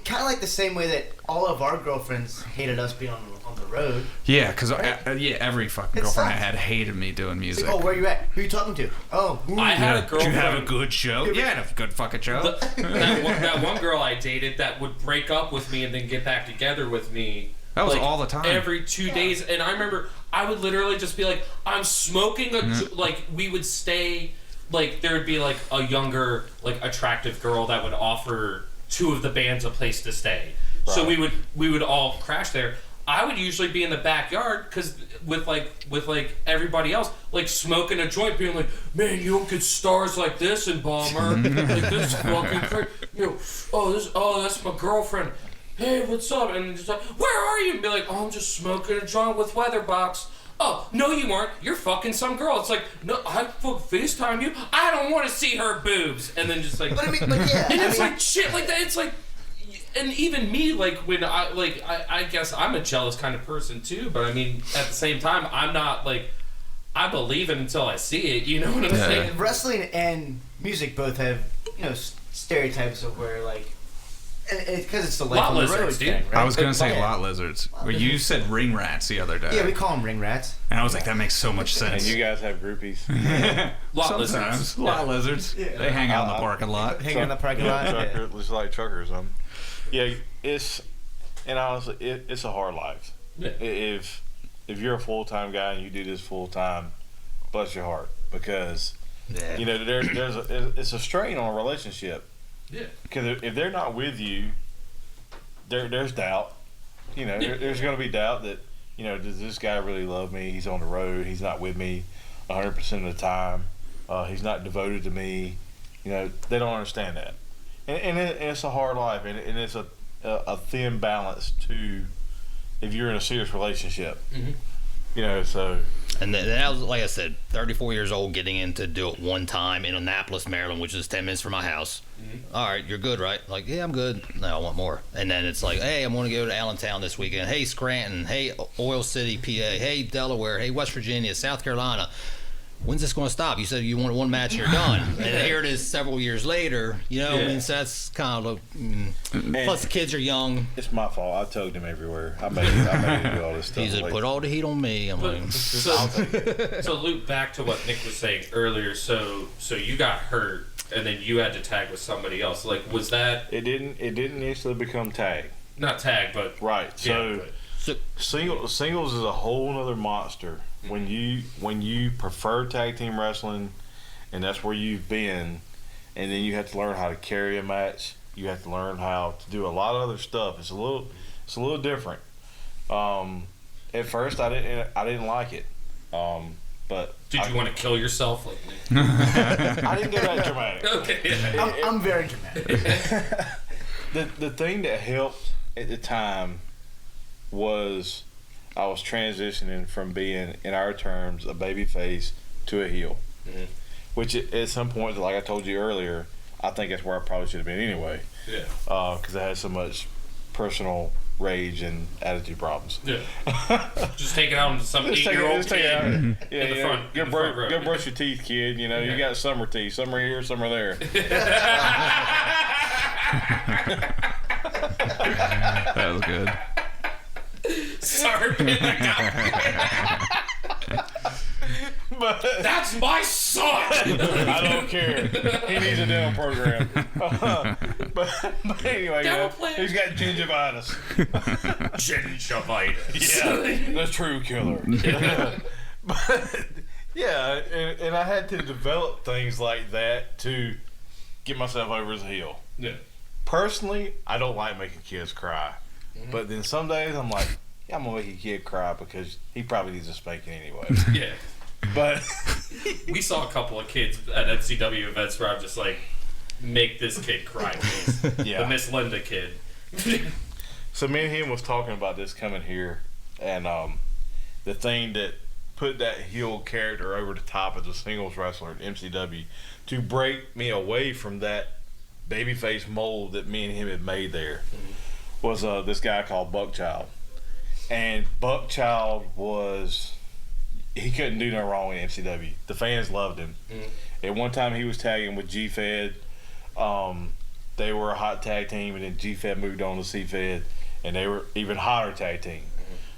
kind of like the same way that all of our girlfriends hated us being on the the road. Yeah, because every fucking It girlfriend I sucks. had hated me doing music. Oh, where you at? Who you talking to? Oh, I had a Did girlfriend. you have a good show? Yeah, I had a good fucking show. that one girl I dated that would break up with me and then get back together with me. That was all the time. Every 2 days. And I remember I would literally just be like, I'm smoking like, we would stay, like, there would be, like, a younger, like, attractive girl that would offer two of the bands a place to stay. Right. So we would all crash there. I would usually be in the backyard because with everybody else, like smoking a joint, being like, man, you don't get stars like this in Balmer. Like this is fucking crazy. You know, that's my girlfriend. Hey, what's up? And just like, where are you? And be like, oh, I'm just smoking a joint with Weatherbox. Oh, no, you aren't. You're fucking some girl. It's like, no, I FaceTime you. I don't want to see her boobs. And then just like, But I mean, like, yeah. and it's like shit like that. It's like. And even me, like, when I guess I'm a jealous kind of person too, but I mean, at the same time, I'm not, like, I believe it until I see it, you know what I'm saying? Wrestling and music both have, you know, stereotypes of where, like, because it's the life Lot on the road lizards, thing, dude. right? I was going to say Yeah. lot lizards. Well, you said ring rats the other day. Yeah, we call them ring rats. And I was like, that makes so much sense. And you guys have groupies. Lot lizards. Sometimes. Lot lizards. Yeah. They hang out in the parking lot. Hanging in the parking lot. Trucker, just like truckers. Yeah, and honestly, it's a hard life. Yeah. If you're a full-time guy and you do this full-time, bless your heart, because you know it's a strain on a relationship. Yeah. Because if they're not with you, there's doubt. You know, there's going to be doubt that, you know, does this guy really love me? He's on the road. He's not with me 100% of the time. He's not devoted to me. You know, they don't understand that. And it's a hard life, and it's a thin balance to if you're in a serious relationship. Mm-hmm. You know, so. And that was, like I said, 34 years old, getting in to do it one time in Annapolis, Maryland, which is 10 minutes from my house. Mm-hmm. All right, you're good, right? Like, yeah, I'm good. No, I want more. And then it's like, hey, I'm going to go to Allentown this weekend. Hey, Scranton. Hey, Oil City, PA. Hey, Delaware. Hey, West Virginia, South Carolina. When's this going to stop? You said you wanted one match, you're done. And here it is several years later. You know, I mean, so that's kind of plus the kids are young. It's my fault. I tugged him everywhere. I made him do all this stuff. He said, put all the heat on me. I'm like, So loop back to what Nick was saying earlier. So you got hurt, and then you had to tag with somebody else. Like, was that It didn't initially become tag. not tag, but Right. yeah, So singles is a whole nother monster. When you prefer tag team wrestling, and that's where you've been, and then you have to learn how to carry a match. You have to learn how to do a lot of other stuff. It's a little different. At first, I didn't like it. But did you want to kill yourself? Like, I didn't get that dramatic. okay. Yeah. I'm very dramatic. The thing that helped at the time was I was transitioning from being, in our terms, a baby face to a heel. Mm-hmm. Which at some point, like I told you earlier, I think that's where I probably should have been anyway. Yeah. Because I had so much personal rage and attitude problems. Yeah. Just take it out on some 8-year-old kid in the front. Go brush your teeth, kid. You know, you got summer teeth. Some are here, some are there. That was good. Sorry, But that's my son. I don't care. He needs a dental program. But anyway, he's got gingivitis. Gingivitis. Yeah, the true killer. But yeah, and I had to develop things like that to get myself over as a heel. Yeah. Personally, I don't like making kids cry. Mm-hmm. But then some days I'm like, yeah, I'm gonna make a kid cry because he probably needs a spanking anyway. Yeah. But we saw a couple of kids at NCW events where I'm just like, make this kid cry, please. Yeah. The Miss Linda kid. So me and him was talking about this coming here, and the thing that put that heel character over the top as a singles wrestler at MCW to break me away from that babyface mold that me and him had made there was this guy called Buckchild. And Buckchild he couldn't do no wrong in MCW. The fans loved him. At one time he was tagging with G-Fed. They were a hot tag team, and then G-Fed moved on to C-Fed, and they were even hotter tag team.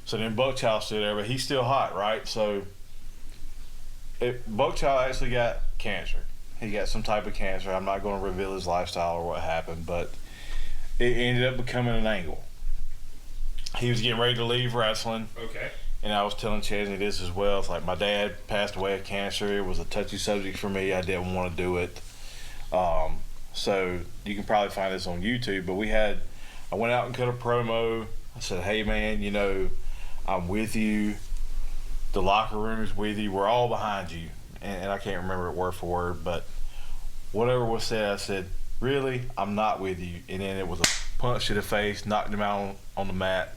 So then Buckchild's still there, but he's still hot, right? So Buckchild actually got cancer. He got some type of cancer. I'm not going to reveal his lifestyle or what happened, but it ended up becoming an angle. He was getting ready to leave wrestling. Okay. And I was telling Chesney this as well. It's like my dad passed away of cancer. It was a touchy subject for me. I didn't want to do it. So you can probably find this on YouTube. But I went out and cut a promo. I said, hey, man, you know, I'm with you. The locker room is with you. We're all behind you. And I can't remember it word for word. But whatever was said, I said, really? I'm not with you. And then it was a punch to the face, knocked him out on the mat.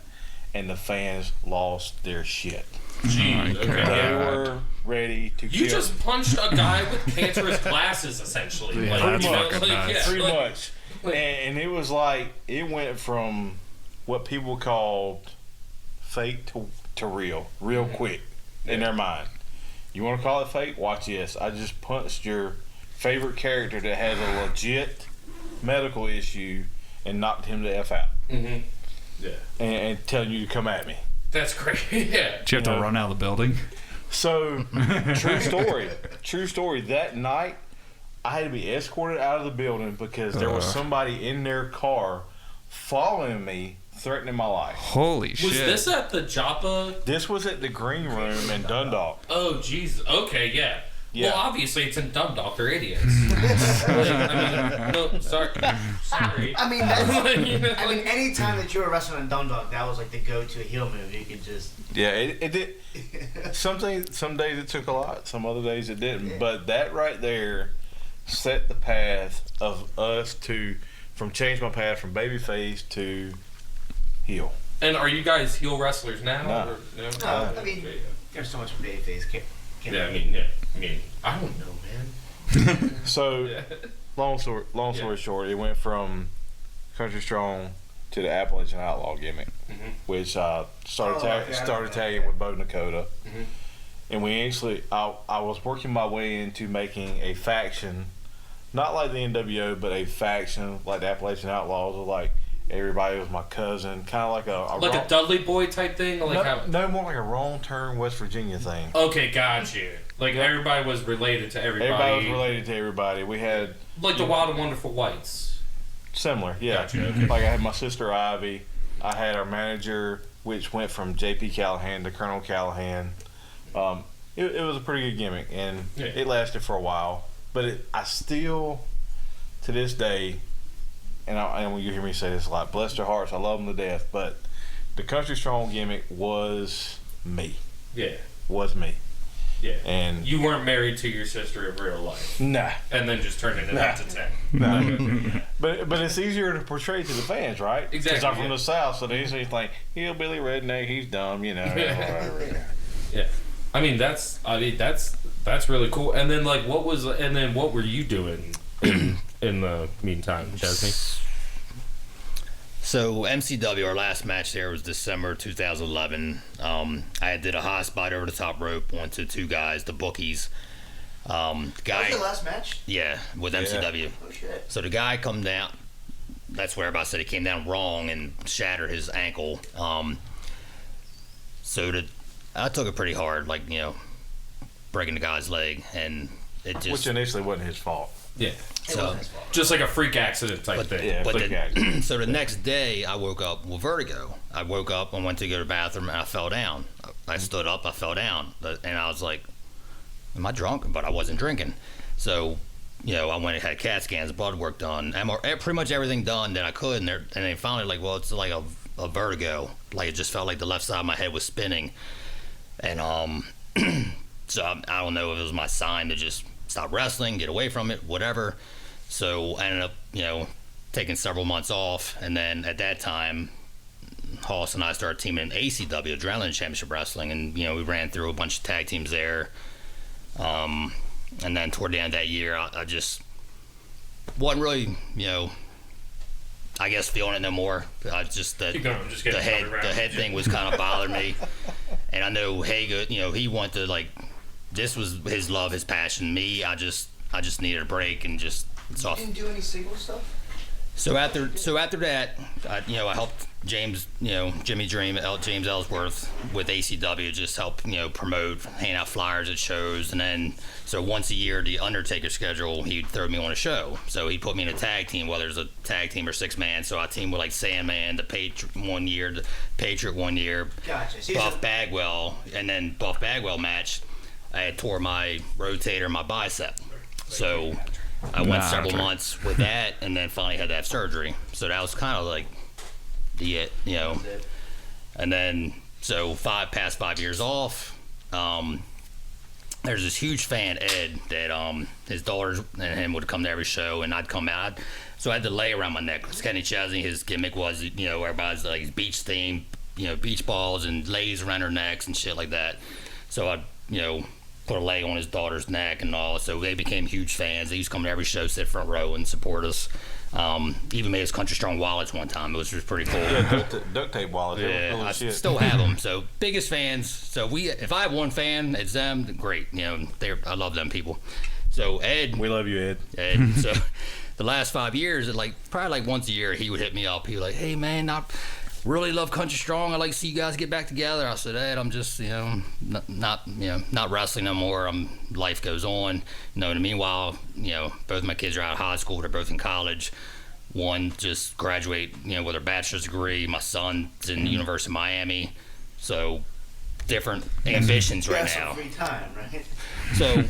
And the fans lost their shit. Jeez, okay. They were ready to You kill. just punched a guy with cancerous glasses, essentially. Yeah, like, that's you know, fucking nuts. Pretty much. And it was like, it went from what people called fake to real quick in their mind. You want to call it fake? Watch this. I just punched your favorite character that has a legit medical issue and knocked him the F out. Mm-hmm. Yeah. And telling you to come at me. That's great. Yeah. Did you have to run out of the building? So, true story. That night, I had to be escorted out of the building because there was somebody in their car following me, threatening my life. Holy shit. Was this at the Joppa? This was at the Green Room in Dundalk. Oh, jeez. Okay, yeah. Yeah. Well, obviously it's in Dundalk. They're idiots. No, sorry. I mean, I mean, any time that you were wrestling in Dundalk, that was like the go-to heel move. You could just. Yeah, it did. Some days it took a lot, some other days it didn't. Yeah. But that right there set the path of us from change my path from babyface to heel. And are you guys heel wrestlers now? No. Or, no? No, I mean, there's so much babyface. Yeah, I mean, I don't know, man. So, Yeah. long story short, it went from Country Strong to the Appalachian Outlaw gimmick, which started tagging with Bo Nakota. Mm-hmm. And we actually, I was working my way into making a faction, not like the NWO, but a faction like the Appalachian Outlaws, of like everybody was my cousin, kind of like a Dudley Boy type thing? Like no, more like a wrong turn West Virginia thing. Okay, got you. Like everybody was related to everybody. Everybody was related to everybody. We had Like the Wild and Wonderful Whites. similar, yeah. Gotcha, okay. Like I had my sister Ivy. I had our manager, which went from J.P. Callahan to Colonel Callahan. It was a pretty good gimmick, and it lasted for a while. But I still, to this day, and when you hear me say this a lot, bless their hearts, I love them to death. But the Country Strong gimmick was me. Yeah. Was me. Yeah. And you weren't married to your sister in real life. Nah. And then just turned it Nah. into 10. Nah. But it's easier to portray to the fans, right? Exactly, Because I'm from yeah. the South, so they usually think, hillbilly redneck, he's dumb, you know. Whatever. Yeah. I mean that's really cool. And then what were you doing in the meantime, Chesney? So MCW, our last match there was December 2011. I did a high spot over the top rope, went to two guys, the bookies. That was the last match? Yeah, with MCW. Oh, shit. So the guy come down. That's where everybody said he came down wrong and shattered his ankle. I took it pretty hard, breaking the guy's leg, and it just. Which initially wasn't his fault. Yeah. So, just like a freak accident type thing. Yeah, but freak so the next day, I woke up with vertigo. I woke up and went to go to the bathroom, and I fell down. I stood up, I fell down, and I was like, "Am I drunk?" But I wasn't drinking. So, I went and had CAT scans, blood work done, pretty much everything done that I could, and they finally it's like a vertigo. Like it just felt like the left side of my head was spinning, and so I don't know if it was my sign to just stop wrestling, get away from it, whatever. So I ended up, taking several months off, and then at that time, Hoss and I started teaming in ACW, Adrenaline Championship Wrestling, and we ran through a bunch of tag teams there. And then toward the end of that year, I just wasn't really, I guess feeling it no more. I just the head thing was kind of bothering me, and I know Haga, he wanted to this was his love, his passion. Me, I just needed a break and just. You didn't do any single stuff? So after that, I helped James, Jimmy Dream, James Ellsworth with ACW, just help, promote, hand out flyers at shows. And then, so once a year, the Undertaker schedule, he'd throw me on a show. So he'd put me in a tag team, whether it's a tag team or 6-man. So I teamed with like Sandman, the Patriot one year, Gotcha. Buff Bagwell, and then Buff Bagwell match, I had tore my rotator, my bicep. So I went several months with that, and then finally had to have surgery. So that was kind of like it. And then, so past 5 years off, there's this huge fan, Ed, that his daughters and him would come to every show, and I'd come out. So I had to lay around my neck. Kenny Chesney, his gimmick was, everybody's like his beach theme, beach balls and lays around their necks and shit like that. So I'd, put a lay on his daughter's neck and all. So they became huge fans. They used to come to every show, sit front row, and support us. Even made us Country Strong wallets one time, which was pretty cool. Yeah, duct tape wallets. Yeah, I still have them. So biggest fans. So if I have one fan, it's them. Great. I love them people. So Ed, we love you, Ed. Ed. So the last 5 years, probably once a year, he would hit me up. He was like, "Hey man, I really love Country Strong. I'd like to see you guys get back together." I said, "Ed, I'm just not wrestling no more. Life goes on. And meanwhile, both my kids are out of high school. They're both in college. One just graduate, with her bachelor's degree. My son's in the University of Miami. So different ambitions right now. Free time, right? So,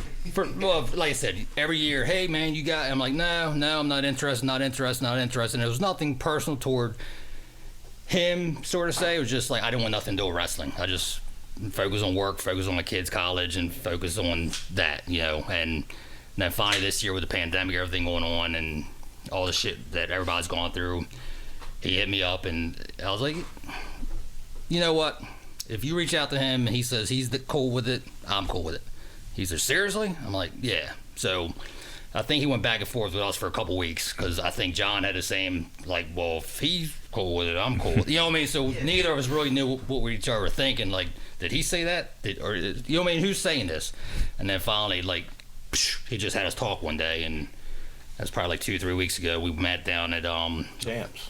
like I said, every year, hey man, you got. I'm like, no, I'm not interested. And it was nothing personal toward him, sort of say. It was just like I didn't want nothing to do with wrestling. I just focus on work, focus on my kids' college, and focus on that, And then finally this year with the pandemic, everything going on, and all the shit that everybody's gone through, he hit me up, and I was like, you know what? If you reach out to him and he says he's cool with it, I'm cool with it. He said, seriously? I'm like, yeah. So I think he went back and forth with us for a couple weeks, because I think John had the same, like, well, if he's cool with it, I'm cool with it. You know what I mean? So neither of us really knew what we each other were thinking. Like, did he say that? You know what I mean? Who's saying this? And then finally, like, he just had us talk one day, and that's probably like 2-3 weeks ago. We met down at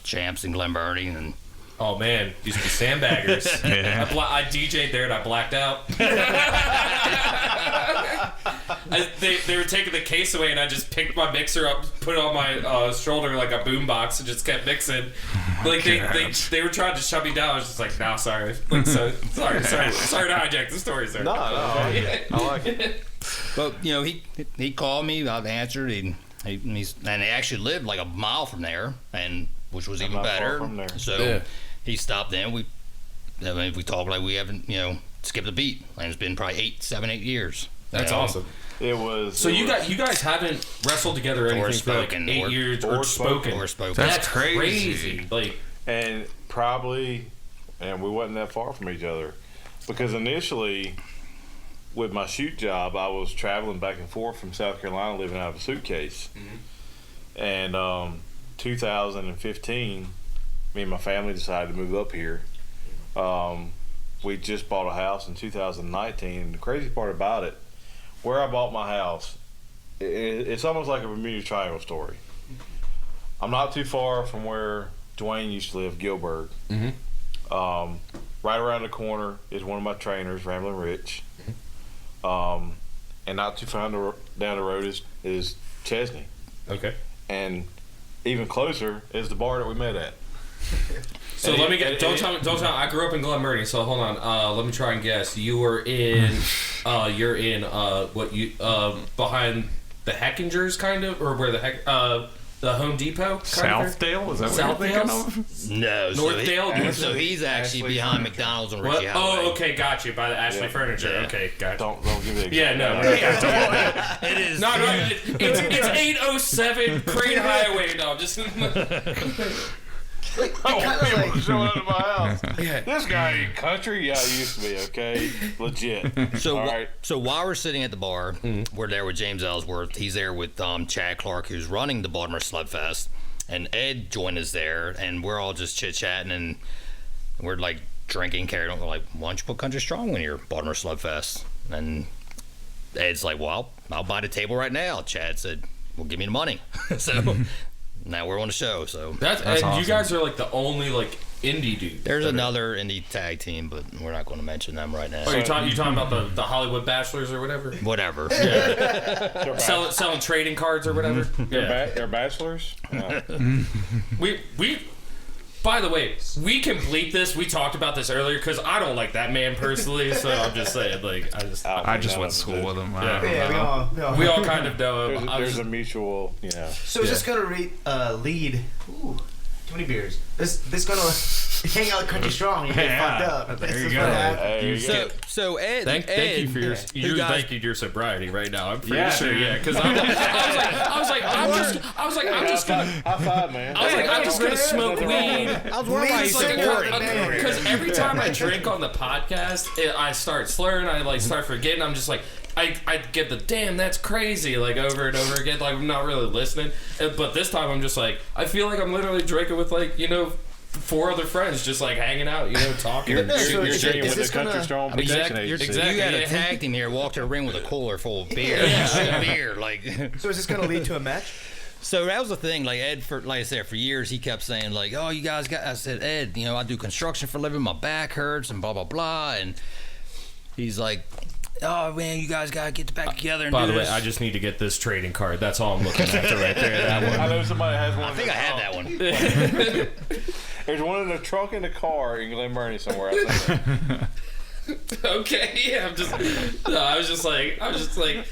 Champs in Glen Burnie, and oh man, used to be sandbaggers. Yeah. I DJ'd there and I blacked out. They were taking the case away, and I just picked my mixer up, put it on my shoulder like a boombox, and just kept mixing. Like they were trying to shut me down. I was just like, no, sorry. Like, sorry to hijack the story, sir. No, I like it. But he called me. I answered. And he actually lived like a mile from there, and which was even better. From there. So he stopped in. We talked like we haven't skipped a beat, and it's been probably 7, 8 years. That's awesome. It was. So you guys haven't wrestled together or anything for like 8 years or spoken. That's crazy. Like, and probably, and we wasn't that far from each other, because initially, with my shoot job, I was traveling back and forth from South Carolina, living out of a suitcase. Mm-hmm. And 2015, me and my family decided to move up here. We just bought a house in 2019, and the crazy part about it, where I bought my house, it's almost like a Bermuda Triangle story. I'm not too far from where Dwayne used to live, Gilbert. Mm-hmm. Right around the corner is one of my trainers, Ramblin' Rich. Mm-hmm. And not too far down the road is Chesney. Okay. And even closer is the bar that we met at. So let me get. Don't tell me. I grew up in Glen Burnie, so hold on. Let me try and guess. You were in. You're in. Behind the Heckingers, kind of, or where the heck? The Home Depot. Southdale? Is that what you're thinking of? No. Northdale. So he's actually behind McDonald's on Ritchie Highway. Oh, okay, got you. By the Ashley Furniture. Yeah. Okay, got you. Don't give me. Yeah, no. It is. No, it's 807 Crane Highway. No, just. I want people to show up to my house. Yeah. This guy ain't country. Yeah, he used to be. Okay, legit. So, all right. So while we're sitting at the bar, we're there with James Ellsworth. He's there with Chad Clark, who's running the Baltimore Slugfest, and Ed joined us there, and we're all just chit chatting, and we're like drinking, carrying on. We're like, why don't you put Country Strong in your Baltimore Slugfest? And Ed's like, well, I'll buy the table right now. Chad said, well, give me the money. So now we're on the show. So That's and awesome. you guys are like the only like indie dude. there's another indie tag team, but we're not going to mention them right now. Oh, you're talking about the Hollywood Bachelors or whatever? Whatever. They're, Selling trading cards or whatever? they're bachelors. We by the way, we can bleep this. We talked about this earlier because I don't like that man personally, so I'm just saying, like, I just went to school with him. I don't Yeah, know. we all kind of know him. There's a mutual, So is this gonna lead? Ooh, too many beers. This gonna hang out with Country Strong. You get fucked up. There This you is go. what happened. So Ed, Thank you for your you guys- thank you to your sobriety right now. I'm pretty Yeah, sure, dude. yeah, because I'm just gonna. high five, man. I was like, I'm just gonna smoke weed. I was wondering why you said boring. Because every time I drink on the podcast, I start slurring. I like start forgetting. I'm just like, I get the damn that's crazy like over and over again. Like I'm not really listening. But this time I'm just like, I feel like I'm literally drinking with like 4 other friends, just like hanging out, talking. You're So drinking is with the this Country gonna- Strong Exactly. Protection Agency. Exactly. You had a yeah. tag team here, walked to the ring with a cooler full of beer. Beer, like. So is this gonna lead to a match? So that was the thing. Like Ed, like I said, for years he kept saying like, "Oh, you guys got." I said, "Ed, I do construction for a living. My back hurts and blah blah blah." And he's like, "Oh man, you guys gotta get back together." And By do the way, this." I just need to get this trading card. That's all I'm looking at right there. That one. I know somebody has one. I think I had that one. There's one in the trunk in the car in Glen Burnie somewhere. I think. Okay, yeah. I was just like,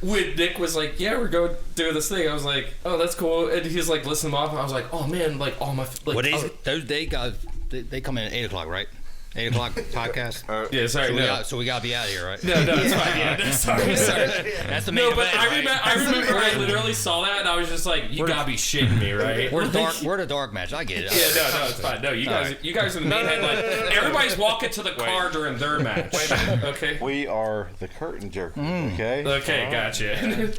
when Nick was like, "Yeah, we're going to do this thing," I was like, "Oh, that's cool." And he's like, "Listen off." And I was like, "Oh man, like all my like." What days? Those days, guys, they come in at 8:00, right? 8:00 podcast. Yeah, sorry. So we gotta be out of here, right? No, it's fine. Yeah, no, sorry. That's the main No, but event, right? I remember I literally saw that and I was just like, "You gotta be shitting me, right?" We're the dark match. I get it. Yeah, no, it's fine. No, you guys are the main headline. Everybody's walking to the car during their match. Okay. We are the curtain jerkers. Okay. Okay, gotcha.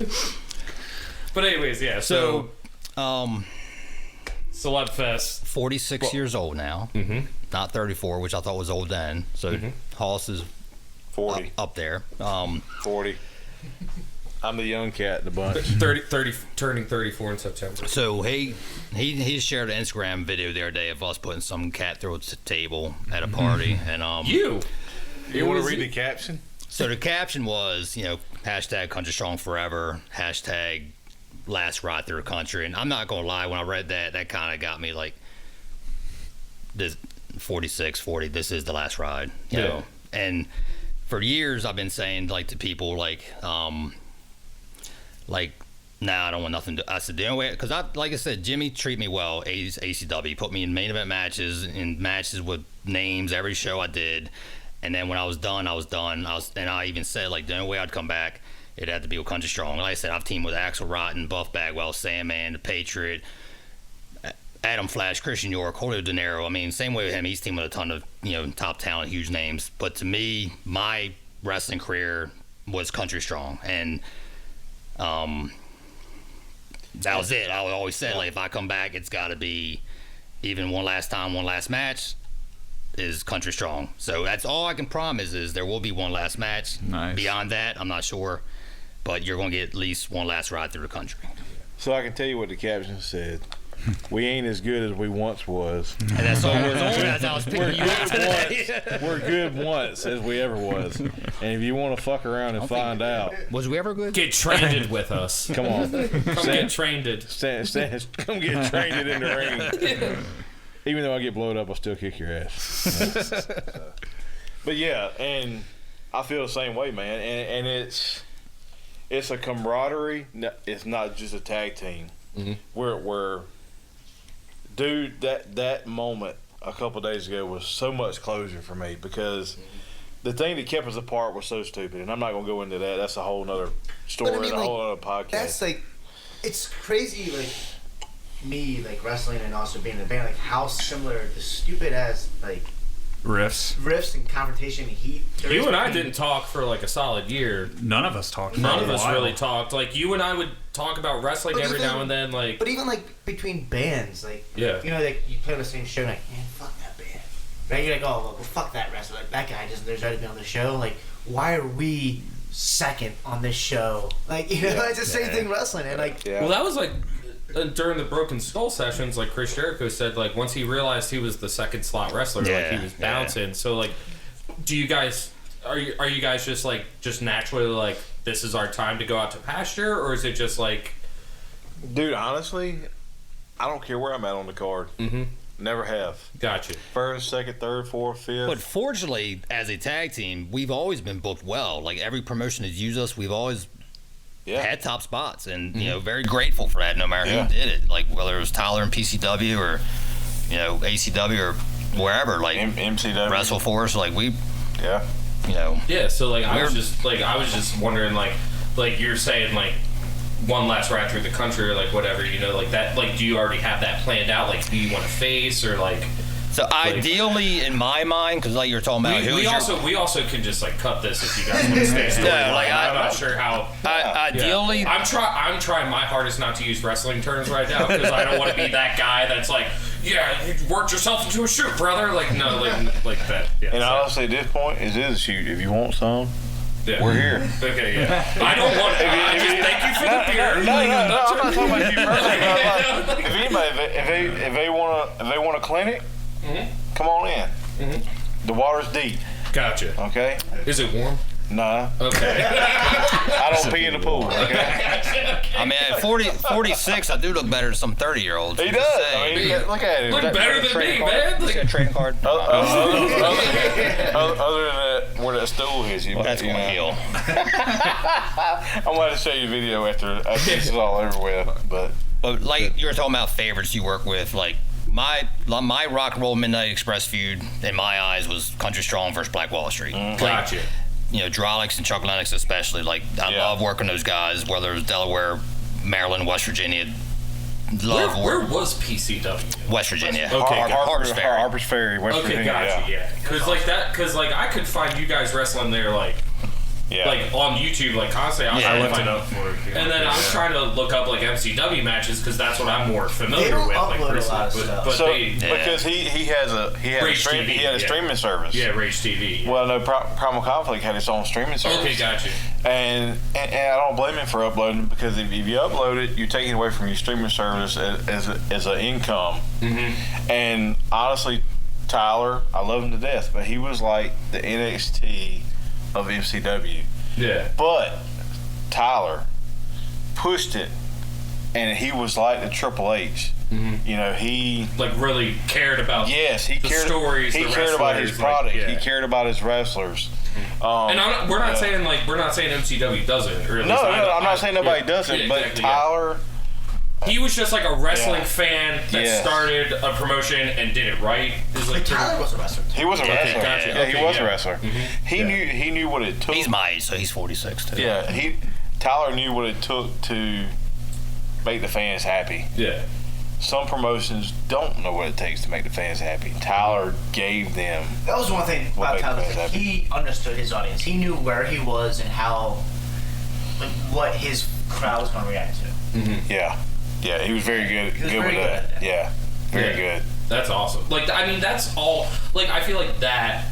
But anyways, yeah. So, Celeb Fest. 46 years old now. Mm-hmm. Not 34, which I thought was old then. So Hoss is 40. up there. 40. I'm the young cat in the bunch. 30, turning 34 in September. So he shared an Instagram video the other day of us putting some cat through the table at a party, and You want to read the caption? So the caption was, hashtag Country Strong Forever, hashtag Last Ride Through the Country, and I'm not gonna lie, when I read that kind of got me like, this 46, 40, this is the last ride, you know. And for years I've been saying like to people like nah, I don't want nothing to. I said, the only way, because like I said, Jimmy treated me well. ACW put me in main event matches, in matches with names every show I did. And then when I was done, and I even said like the only way I'd come back, it had to be with Country Strong. Like I said, I've teamed with Axel Rotten, Buff Bagwell, Sandman, The Patriot, Adam Flash, Christian York, Julio De Niro. I mean, same way with him. He's teamed with a ton of top talent, huge names. But to me, my wrestling career was Country Strong, and that was it. I always said, like, if I come back, it's got to be even one last time, one last match is Country Strong. So that's all I can promise is there will be one last match. Nice. Beyond that, I'm not sure, but you're going to get at least one last ride through the country. So I can tell you what the caption said. We ain't as good as we once was. And that's all it was on. That's how I was picking you up today. We're good once as we ever was. And if you want to fuck around and find out, Was we ever good? Get trained with us. come on. Come get trained. Come get trained in the ring. Even though I get blowed up, I'll still kick your ass. But yeah, and I feel the same way, man. And it's a camaraderie. It's not just a tag team. Mm-hmm. We're dude, that moment a couple days ago was so much closure for me because the thing that kept us apart was so stupid, and I'm not gonna go into that. That's a whole nother story and a whole other podcast. That's like, it's crazy, like, me, like, wrestling and also being in a band, like, how similar the stupid as, like, riffs and confrontation and heat. You and I didn't talk for like a solid year. None of us talked. None for of a us while. really talked. Like you and I would talk about wrestling But every even- now and then. Like, But even, like, between bands, like, Yeah. like, you play on the same show, like, man, fuck that band. Right? You're like, oh, well, fuck that wrestler. Like, that guy doesn't deserve to be on the show. Like, why are we second on this show? Like, it's the same thing wrestling. And, like, well, that was like during the Broken Skull sessions, like Chris Jericho said, like once he realized he was the second slot wrestler, like he was bouncing. So like, do you guys are you guys just naturally like this is our time to go out to pasture, or is it just like? Dude, honestly, I don't care where I'm at on the card. Mm-hmm. Never have. Gotcha. First, second, third, fourth, fifth. But fortunately, as a tag team, we've always been booked well. Like every promotion has used us, we've always had top spots, and you know, very grateful for that. No matter who did it, like whether it was Tyler in PCW or ACW or wherever, like MCW, Wrestle Force, like we, So like I was just wondering, like you're saying, like one last ride through the country or like whatever, like that, like do you already have that planned out? Like, do you want to face or like? So ideally, in my mind, because like you're talking about, we also can just like cut this if you guys want to stay. I'm not sure how. Ideally, I'm trying my hardest not to use wrestling terms right now because I don't want to be that guy that's like, yeah, you worked yourself into a shoot, brother. Like no, like that. Yeah, and honestly, at this point, it is a shoot. If you want some. Yeah. We're here. Okay, yeah. I don't want it. I just thank you for the beer. No, I'm not talking about you personally. If anybody, if they want a clinic, come on in. Mm-hmm. The water's deep. Gotcha. Okay. Is it warm? Nah. Okay. I don't pee in the pool. Okay. I mean, at 46, I do look better than some 30-year-olds. He does. I mean, look at him. Look better than me, man. He's got a trading card. Other than that, where that stool is, that's going to heal. I'm going to show you a video after this is all over with. But like you were talking about favorites you work with, like my Rock and Roll Midnight Express feud in my eyes was Country Strong versus Black Wall Street. Gotcha. Drolix and Chuck Lennox especially. Like, I love working those guys, whether it was Delaware, Maryland, West Virginia. Where was PCW? West Virginia. Okay, Harper's Ferry, West Virginia. Gotcha, yeah. Because I could find you guys wrestling there, like on YouTube, like constantly. I looked it up for it. And then I was trying to look up like MCW matches because that's what I'm more familiar with. Like, upload a lot of stuff. Because he had a streaming service. Yeah, Rage TV. Well, no, Primal Conflict had its own streaming service. Okay, gotcha. And I don't blame him for uploading because if you upload it, you're taking away from your streaming service as an income. Mm-hmm. And honestly, Tyler, I love him to death, but he was like the NXT of MCW. Yeah. But Tyler pushed it, and he was like the Triple H. Mm-hmm. He like really cared about. Yes, he cared. Stories. He cared about his product. He cared about his wrestlers. And we're not saying MCW doesn't. Or no, I'm not saying nobody doesn't. But Tyler. He was just like a wrestling fan that started a promotion and did it right. Tyler was a wrestler. He was a wrestler. Gotcha. Yeah, he was a wrestler. Mm-hmm. He knew what it took. He's my age, so he's 46 too. Yeah, Tyler knew what it took to make the fans happy. Yeah. Some promotions don't know what it takes to make the fans happy. Tyler gave them. That was one thing about Tyler. He understood his audience. He knew where he was and how, like, what his crowd was going to react to. Mm-hmm. Yeah. Yeah, he was very good. He was very good with that. Yeah, very good. That's awesome. Like, I mean, that's all. Like, I feel like that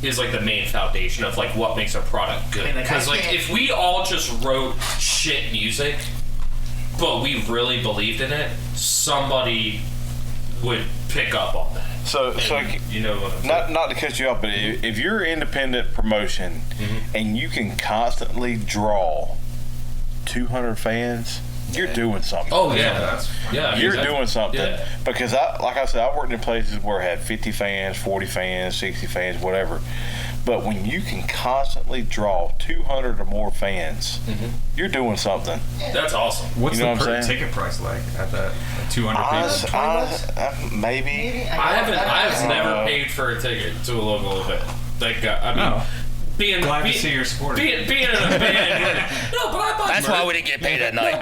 is like the main foundation of like what makes a product good. Because like if we all just wrote shit music, but we really believed in it, somebody would pick up on that. So you know what I'm saying? Not to cut you off, but if you're an independent promotion and you can constantly draw 200 fans. You're doing something. Oh yeah, you're doing something. Yeah. Because like I said, I worked in places where I had 50 fans, 40 fans, 60 fans, whatever. But when you can constantly draw 200 or more fans, you're doing something. That's awesome. What's the per ticket price like at that 200 people? Maybe. I have never paid for a ticket to a local event. Glad to see your support. Being in a band. No, but I bought. That's why we didn't get paid that night.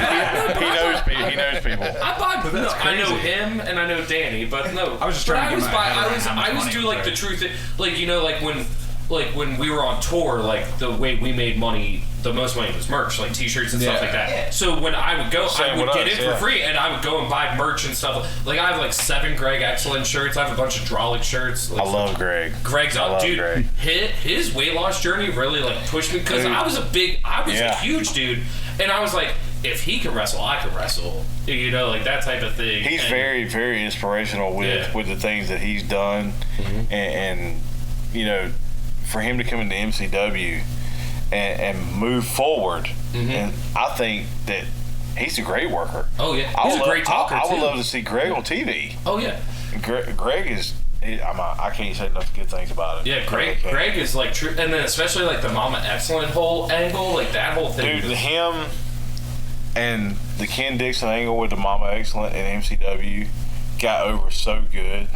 He knows people. I know him and I know Danny, but no. I was just trying to get I always do like the truth. Like when we were on tour, like the way we made money, the most money was merch, like t-shirts and stuff like that. Yeah. So when I would go, I would get it for free, and I would go and buy merch and stuff. Like I have like 7 Greg Excellent shirts. I have a bunch of Drolic shirts. Like, I love Greg. Greg's up, dude. Greg. His weight loss journey really like pushed me because I was a huge dude, and I was like, if he can wrestle, I can wrestle. You know, like that type of thing. He's very, very inspirational with the things that he's done, and you know, for him to come into MCW and move forward, and I think that he's a great worker. Oh yeah, he's a great talker I too. would love to see Greg on TV. Oh yeah, Greg is. I can't say enough good things about it. yeah. Greg is like true, and then especially like the Mama Excellent whole angle, like that whole thing. Dude, him and the Ken Dixon angle with the Mama Excellent and MCW got over so good.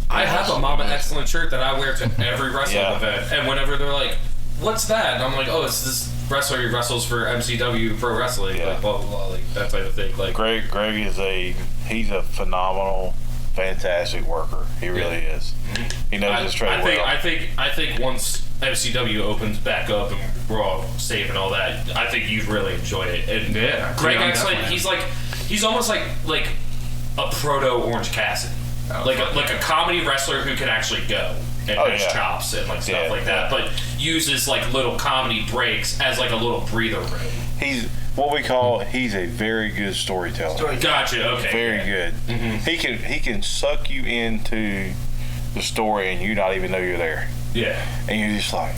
I have a Mama Excellent shirt that I wear to every wrestling Yeah. event, and whenever they're like, "What's that?" and I'm like, "Oh, it's this wrestler who wrestles for MCW Pro Wrestling," Yeah. like blah blah blah, like that type of thing. Like Greg is he's a phenomenal, fantastic worker. He really is. He knows his trade well. I think once MCW opens back up and we're all safe and all that, I think you'd really enjoy it. And Greg Excellent, he's almost like a proto Orange Cassidy, like a comedy wrestler who can actually go and has chops and like stuff like that, but uses like little comedy breaks as like a little breather room. He's what we call he's a very good storyteller. Gotcha. Okay. Very good. He can suck you into the story and you not even know you're there. Yeah. And you're just like,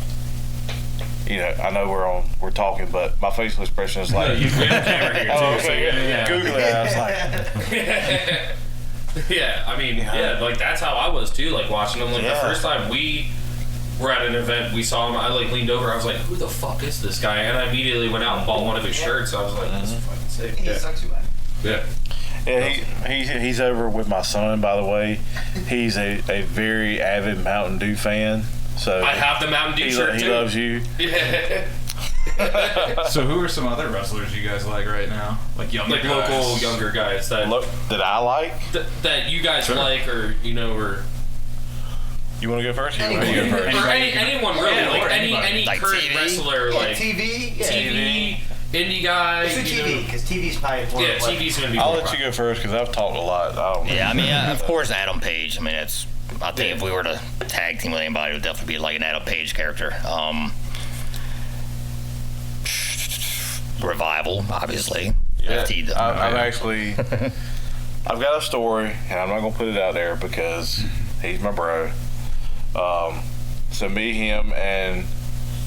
you know, I know we're talking, but my facial expression is like, you have a camera here too. oh, So okay, yeah. Google it. I was like, Yeah, I mean, like that's how I was too. Like watching him, like the first time we were at an event, we saw him. I like leaned over. I was like, "Who the fuck is this guy?" And I immediately went out and bought one of his shirts. I was like, "This is fucking sick." He sucks you, man. Yeah. yeah, he's over with my son, by the way. He's a very avid Mountain Dew fan. So I have the Mountain Dew shirt he too. loves you. Yeah. So who are some other wrestlers you guys like right now? Like younger Like guys? local younger guys that That I like. that you guys like, or you know, or You want to go first? Or you want to go first? or anyone really, Yeah, like or any anybody. Like current TV? wrestler, Yeah, like TV. Yeah. TV, indie guy. It's a you TV know. because TV's probably more. Yeah, of what- TV's gonna be. I'll more let you go first because I've talked a lot. I don't know. Yeah, I mean, of course, Adam Page. I mean, I think if we were to tag team with anybody, it would definitely be like an Adam Page character. Revival, obviously. Yeah, FT, I've actually, I've got a story, and I'm not gonna put it out there because he's my bro. So me, him, and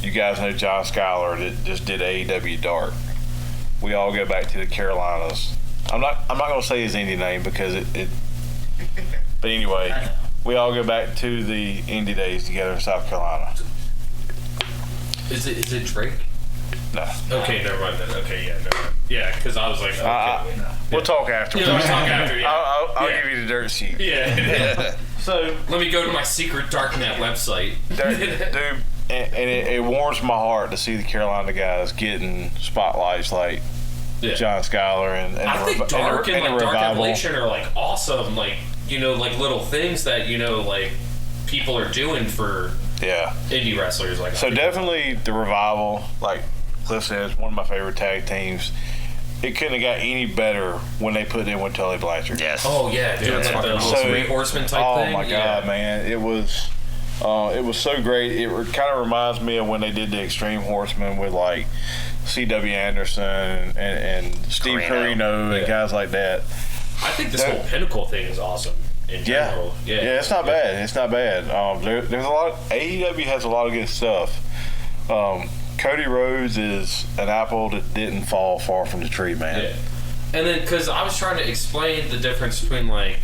you guys know John Schuyler that just did AEW Dark. We all go back to the Carolinas. I'm not gonna say his indie name because it but anyway, we all go back to the indie days together in South Carolina. Is it Drake? No. Okay, never mind then. Okay, yeah, never mind. Yeah, because I was like, okay. We'll talk after. Yeah, we'll talk after, yeah. I'll Yeah. give you the dirt sheet. Yeah. So, Let me go to my secret darknet website. dude, and it warms my heart to see the Carolina guys getting spotlights like Yeah. John Schuyler and I think the Dark and like the Dark Revival. Evolution are like awesome, like, you know, like little things that, you know, like people are doing for Yeah. indie wrestlers. Like, So definitely the Revival, like Cliff said, is one of my favorite tag teams. It couldn't have got any better when they put in with Tully Blanchard. Yes. oh yeah, doing that's like the fucking little So- Three Horsemen type Oh thing. my god, man! It was so great. It kind of reminds me of when they did the Extreme Horsemen with like C.W. Anderson and Steve Carino and Yeah. guys like that. I think this That- whole Pinnacle thing is awesome in Yeah, general. yeah, it's not bad. It's not bad. There's a lot. AEW has a lot of good stuff. Cody Rhodes is an apple that didn't fall far from the tree, man. Yeah. And then, because I was trying to explain the difference between like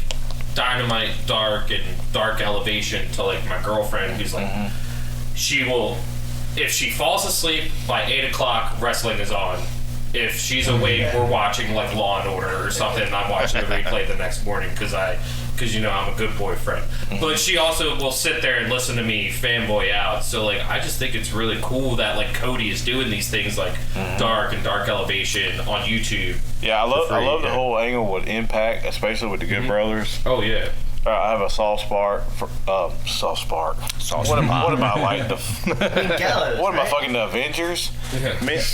Dynamite Dark and Dark Elevation to like my girlfriend, who's like, she will, if she falls asleep by 8 o'clock, wrestling is on. If she's awake, we're watching like Law and Order or something, and I'm watching the replay the next morning because you know I'm a good boyfriend. But she also will sit there and listen to me fanboy out. So like I just think it's really cool that like Cody is doing these things like Dark and Dark Elevation on YouTube. Yeah, I love the yeah. whole angle with Impact, especially with the Good Brothers. Oh yeah. I have a soft spark for soft spark. What am I like the? Gallows, What am I right? fucking the Avengers? I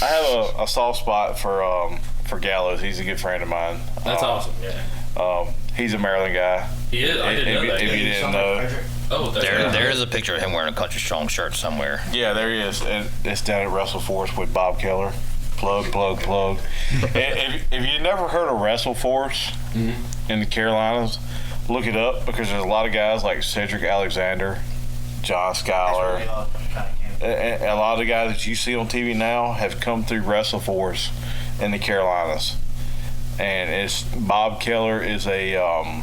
have a soft spot for Gallows. He's a good friend of mine. That's awesome. Yeah. He's a Maryland guy. He is. I didn't know that. If you didn't know. Oh, that's There is a picture of him wearing a Country Strong shirt somewhere. Yeah, there he is. And it's down at WrestleForce with Bob Keller. Plug. If you never heard of Wrestle Force in the Carolinas, look it up because there's a lot of guys like Cedric Alexander, John Schuyler, and a lot of the guys that you see on TV now have come through Wrestle Force in the Carolinas. And it's Bob Keller is a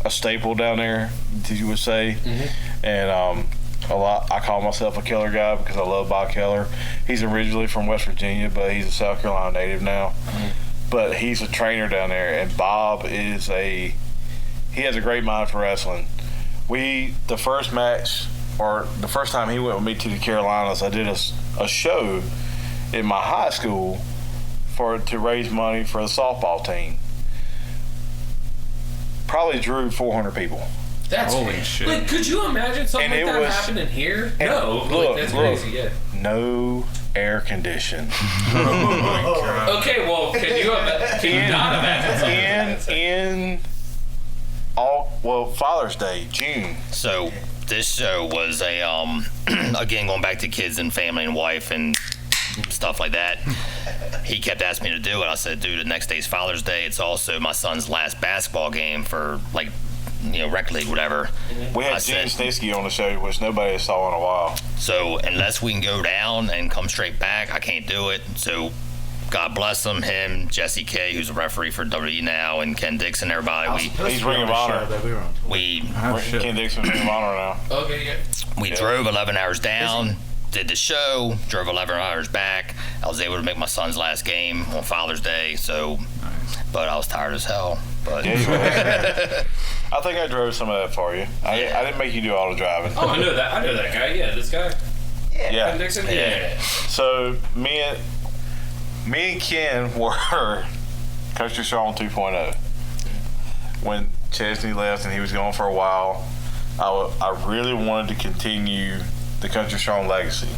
staple down there, you would say, and I call myself a Keller guy because I love Bob Keller. He's originally from West Virginia, but he's a South Carolina native now. But he's a trainer down there, and Bob is he has a great mind for wrestling. The first match, or the first time he went with me to the Carolinas, I did a show in my high school to raise money for the softball team. Probably drew 400 people. That's holy shit. Like, could you imagine something like that happening here? No. Look, that's crazy, yeah. No air condition. Oh my God. Okay, well, can you not imagine something? Father's Day, June. So this show was again, going back to kids and family and wife and stuff like that. He kept asking me to do it. I said, dude, the next day's Father's Day. It's also my son's last basketball game for, like, rec league, whatever. We had Gene Snitsky on the show, which nobody saw in a while. So unless we can go down and come straight back, I can't do it. So God bless him, Jesse K, who's a referee for WWE now, and Ken Dixon, everybody. He's Ring of Honor. Ken Dixon, Ring of Honor now. Okay, yeah. We drove 11 hours down, did the show, drove 11 hours back. I was able to make my son's last game on Father's Day, but I was tired as hell. But I think I drove some of that for you. I didn't make you do all the driving. Oh, I know that guy. Yeah, this guy. Yeah. Ken Dixon? Yeah. So me and Ken were Country Strong 2.0. When Chesney left and he was gone for a while, I really wanted to continue the Country Strong legacy.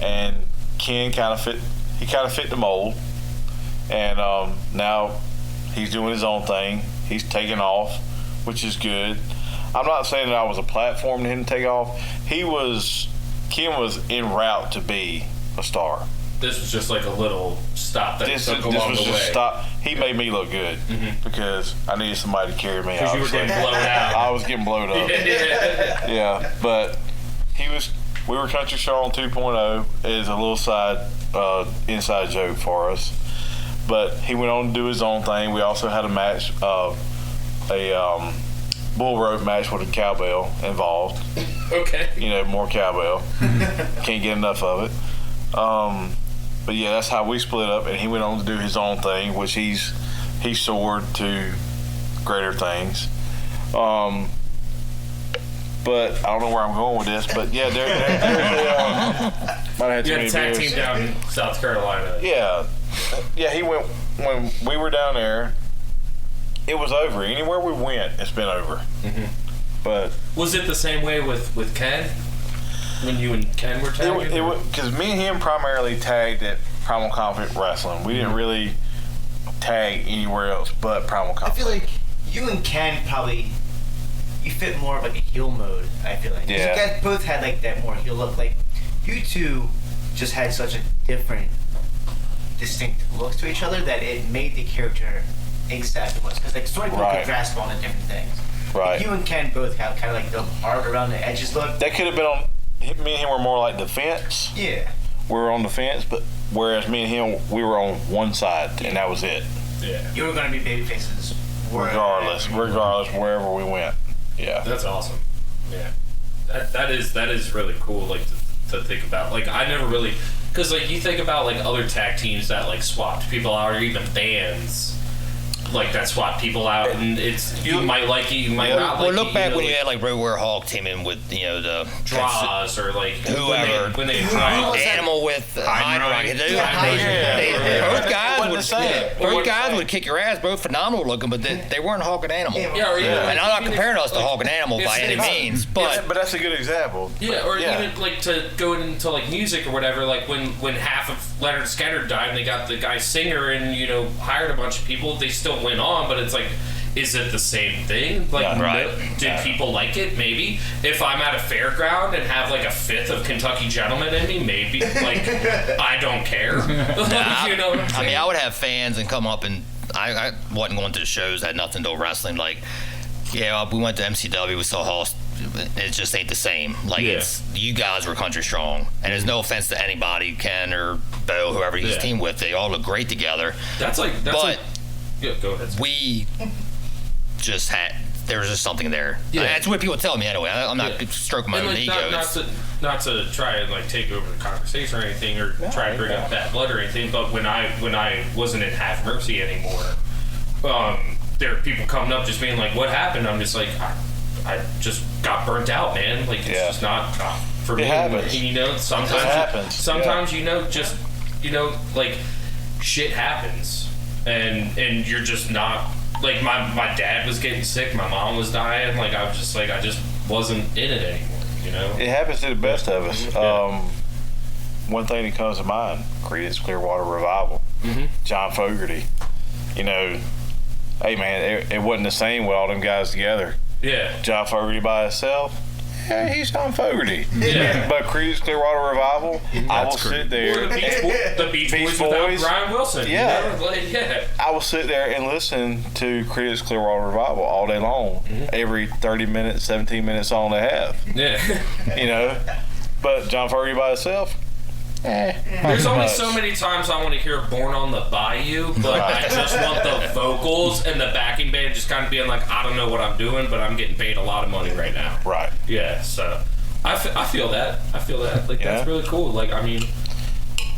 And Ken kind of fit the mold. And now he's doing his own thing. He's taking off, which is good. I'm not saying that I was a platform to him to take off. Ken was en route to be a star. This was just like a little stop that he took along the way. Stop. He made me look good because I needed somebody to carry me. Because you were getting blown out. I was getting blown up. Yeah, but we were Country Strong 2.0 is a little inside joke for us. But he went on to do his own thing. We also had a match, a bull rope match with a cowbell involved. Okay. More cowbell. Can't get enough of it. But yeah, that's how we split up, and he went on to do his own thing, which he soared to greater things. But I don't know where I'm going with this. But yeah, might have you had a tag team down in South Carolina. Yeah, he went when we were down there. It was over. Anywhere we went, it's been over. But was it the same way with Ken? When you and Ken were tagging? Because me and him primarily tagged at Primal Conflict Wrestling. We didn't really tag anywhere else but Primal Conflict. I feel like you and Ken you fit more of like a heel mode, I feel like. Yeah. You guys both had like that more heel look. Like, you two just had such a different, distinct looks to each other that it made the character exactly what it was. Because like, so many people could grasp on the different things. Right. Like, you and Ken both have kind of like the hard around the edges look. That could have been on. Me and him were more like the fence. Yeah. We were on the fence, but whereas me and him, we were on one side, and that was it. Yeah. You were going to be baby faces Regardless, wherever we went. Yeah. That's awesome. Yeah. That is really cool, like, to think about. Like, I never really, because like you think about like other tag teams that like swapped people out, or even bands like that swap people out, and you might like it, you might not like it. Well, look back when you had like Road Warrior Hawk teaming with the Draws or like whoever when they tried Animal with Hydra. Both guys would kick your ass, both phenomenal looking, but they weren't Hawk and Animal. Yeah, or even, and I'm not comparing us to Hawk and Animal by any means, but that's a good example. Yeah, or even like to go into like music or whatever. Like when half of Leonard Skinner died, and they got the guy singer and hired a bunch of people. They still went on, but it's like is it the same thing? Like, Yeah, right. did people like it? Maybe. If I'm at a fairground and have like a fifth of Kentucky Gentlemen in me, maybe. Like, I don't care. Like, you know what I'm I saying? mean, I would have fans and come up, and I wasn't going to the shows, had nothing to do with wrestling. Like, yeah, we went to MCW, we saw Hall. It just ain't the same. Like, it's you guys were country strong, and there's no offense to anybody, Ken or Bo, whoever he's team with. They all look great together. That's but yeah, go ahead. we just had. There was just something there. Yeah. That's what people tell me anyway. I'm not stroking my And, own like, ego. not to try and like take over the conversation or anything, or try and bring up bad blood or anything. But when I wasn't in Have Mercy anymore, there are people coming up just being like, "What happened?" I'm just like, I just got burnt out, man. Like, it's just not for me. It happens. And, you know, sometimes It happens. Sometimes you know, just like shit happens, and you're just not. Like, my dad was getting sick, my mom was dying. Like, I was just like, I just wasn't in it anymore. You know. It happens to the best of us. One thing that comes to mind: Creedence Clearwater Revival, John Fogerty. You know, hey man, it wasn't the same with all them guys together. Yeah. John Fogerty by himself, he's John Fogerty. Yeah. But Creedence Clearwater Revival, I will sit there. Or the Beach Boys without Brian Wilson. Yeah. You know? Like, yeah. I will sit there and listen to Creedence Clearwater Revival all day long. Every 30 minutes, 17 minutes song they have. Yeah. You know? But John Fogerty by himself, There's only so many times I want to hear Born on the Bayou, but I just want the vocals and the backing band just kind of being like, I don't know what I'm doing, but I'm getting paid a lot of money right now. Right. Yeah, so I feel that. Like, that's really cool. Like, I mean,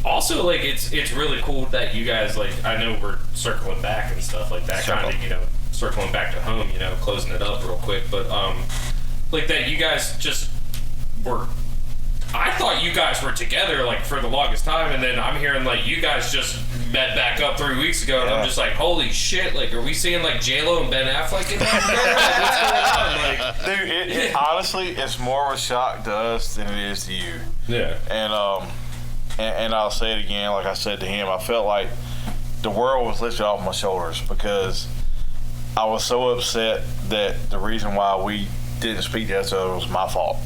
also, like, it's really cool that you guys, like, I know we're circling back and stuff like that, kind of, you know, circling back to home, you know, closing it up real quick, but, like, that you guys just were... I thought you guys were together, like, for the longest time, and then I'm hearing, like, you guys just met back up 3 weeks ago, and I'm just like, holy shit, like, are we seeing, like, J-Lo and Ben Affleck in that together? Like, what's going on? Like, Dude, honestly, it's more of a shock to us than it is to you. yeah. And I'll say it again, like I said to him, I felt like the world was lifted off my shoulders because I was so upset that the reason why we didn't speak to each other was my fault.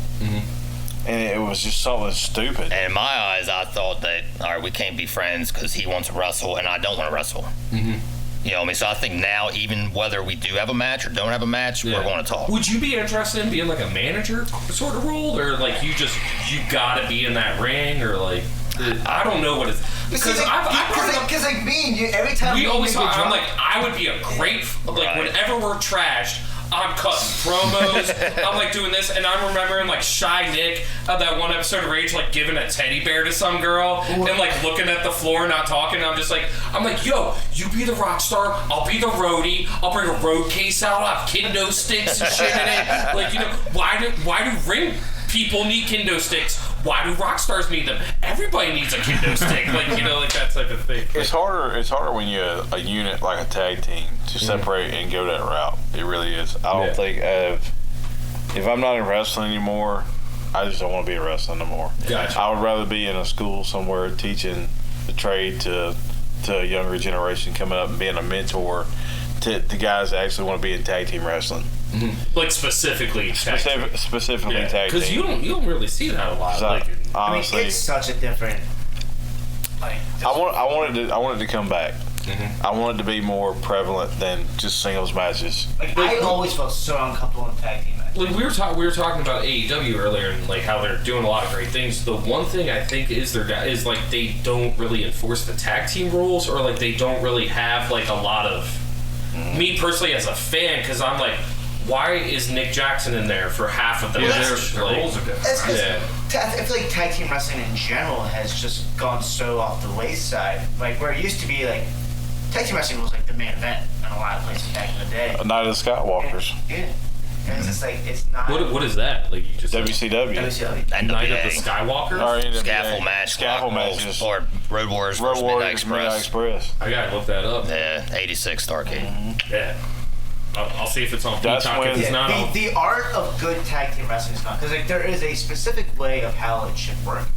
And it was just something stupid. And in my eyes, I thought that, all right, we can't be friends because he wants to wrestle and I don't want to wrestle. You know what I mean? So I think now, even whether we do have a match or don't have a match, we're going to talk. Would you be interested in being like a manager sort of role, or like you gotta be in that ring, or like I don't know what it's because like me and you, every time we always make a talk. I'm drop- like, I would be a great like whenever we're trashed. I'm cutting promos. I'm like doing this, and I'm remembering like Shy Nick that one episode of Rage, like giving a teddy bear to some girl and like looking at the floor, not talking. I'm like, yo, you be the rock star, I'll be the roadie. I'll bring a road case out. I'll have kendo sticks and shit in it. Like, you know, why do ring people need kendo sticks? Why do rock stars need them? Everybody needs a kendo stick, like, you know, like that type of thing. It's harder when you're a unit like a tag team to separate and go that route. It really is. I don't think if I'm not in wrestling anymore, I just don't want to be in wrestling no more. Gotcha. I would rather be in a school somewhere teaching the trade to a younger generation coming up and being a mentor to guys that actually want to be in tag team wrestling. Like specifically tag team. Specifically tag team. Because you don't really see that a lot. So, Like, honestly, I mean, it's such a different. Like, I wanted to come back. I wanted to be more prevalent than just singles matches. like I always felt so uncomfortable in tag team matches. like we were talking about AEW earlier and like how they're doing a lot of great things. The one thing I think is like they don't really enforce the tag team rules, or like they don't really have like a lot of me personally as a fan, because I'm like, why is Nick Jackson in there for half of the match? Their rules are different. That's because I feel like tag team wrestling in general has just gone so off the wayside. Like where it used to be, like tag team wrestling was like the main event in a lot of places back in the day. Night of the Skywalkers. Yeah, and it's just like it's not. What is that? Like you just WCW. WCW. Night of the NWA. Skywalker? Or NWA. Scaffold match. Scaffold Rock Rolls, matches. Or Road Warriors Road versus Midnight Warriors, Midnight Express. Express. I gotta look that up. Yeah, 86 Starcade. Yeah. I'll see if it's on That's Peacock. when- If it's not on. The art of good tag team wrestling is not, because like there is a specific way of how it should work,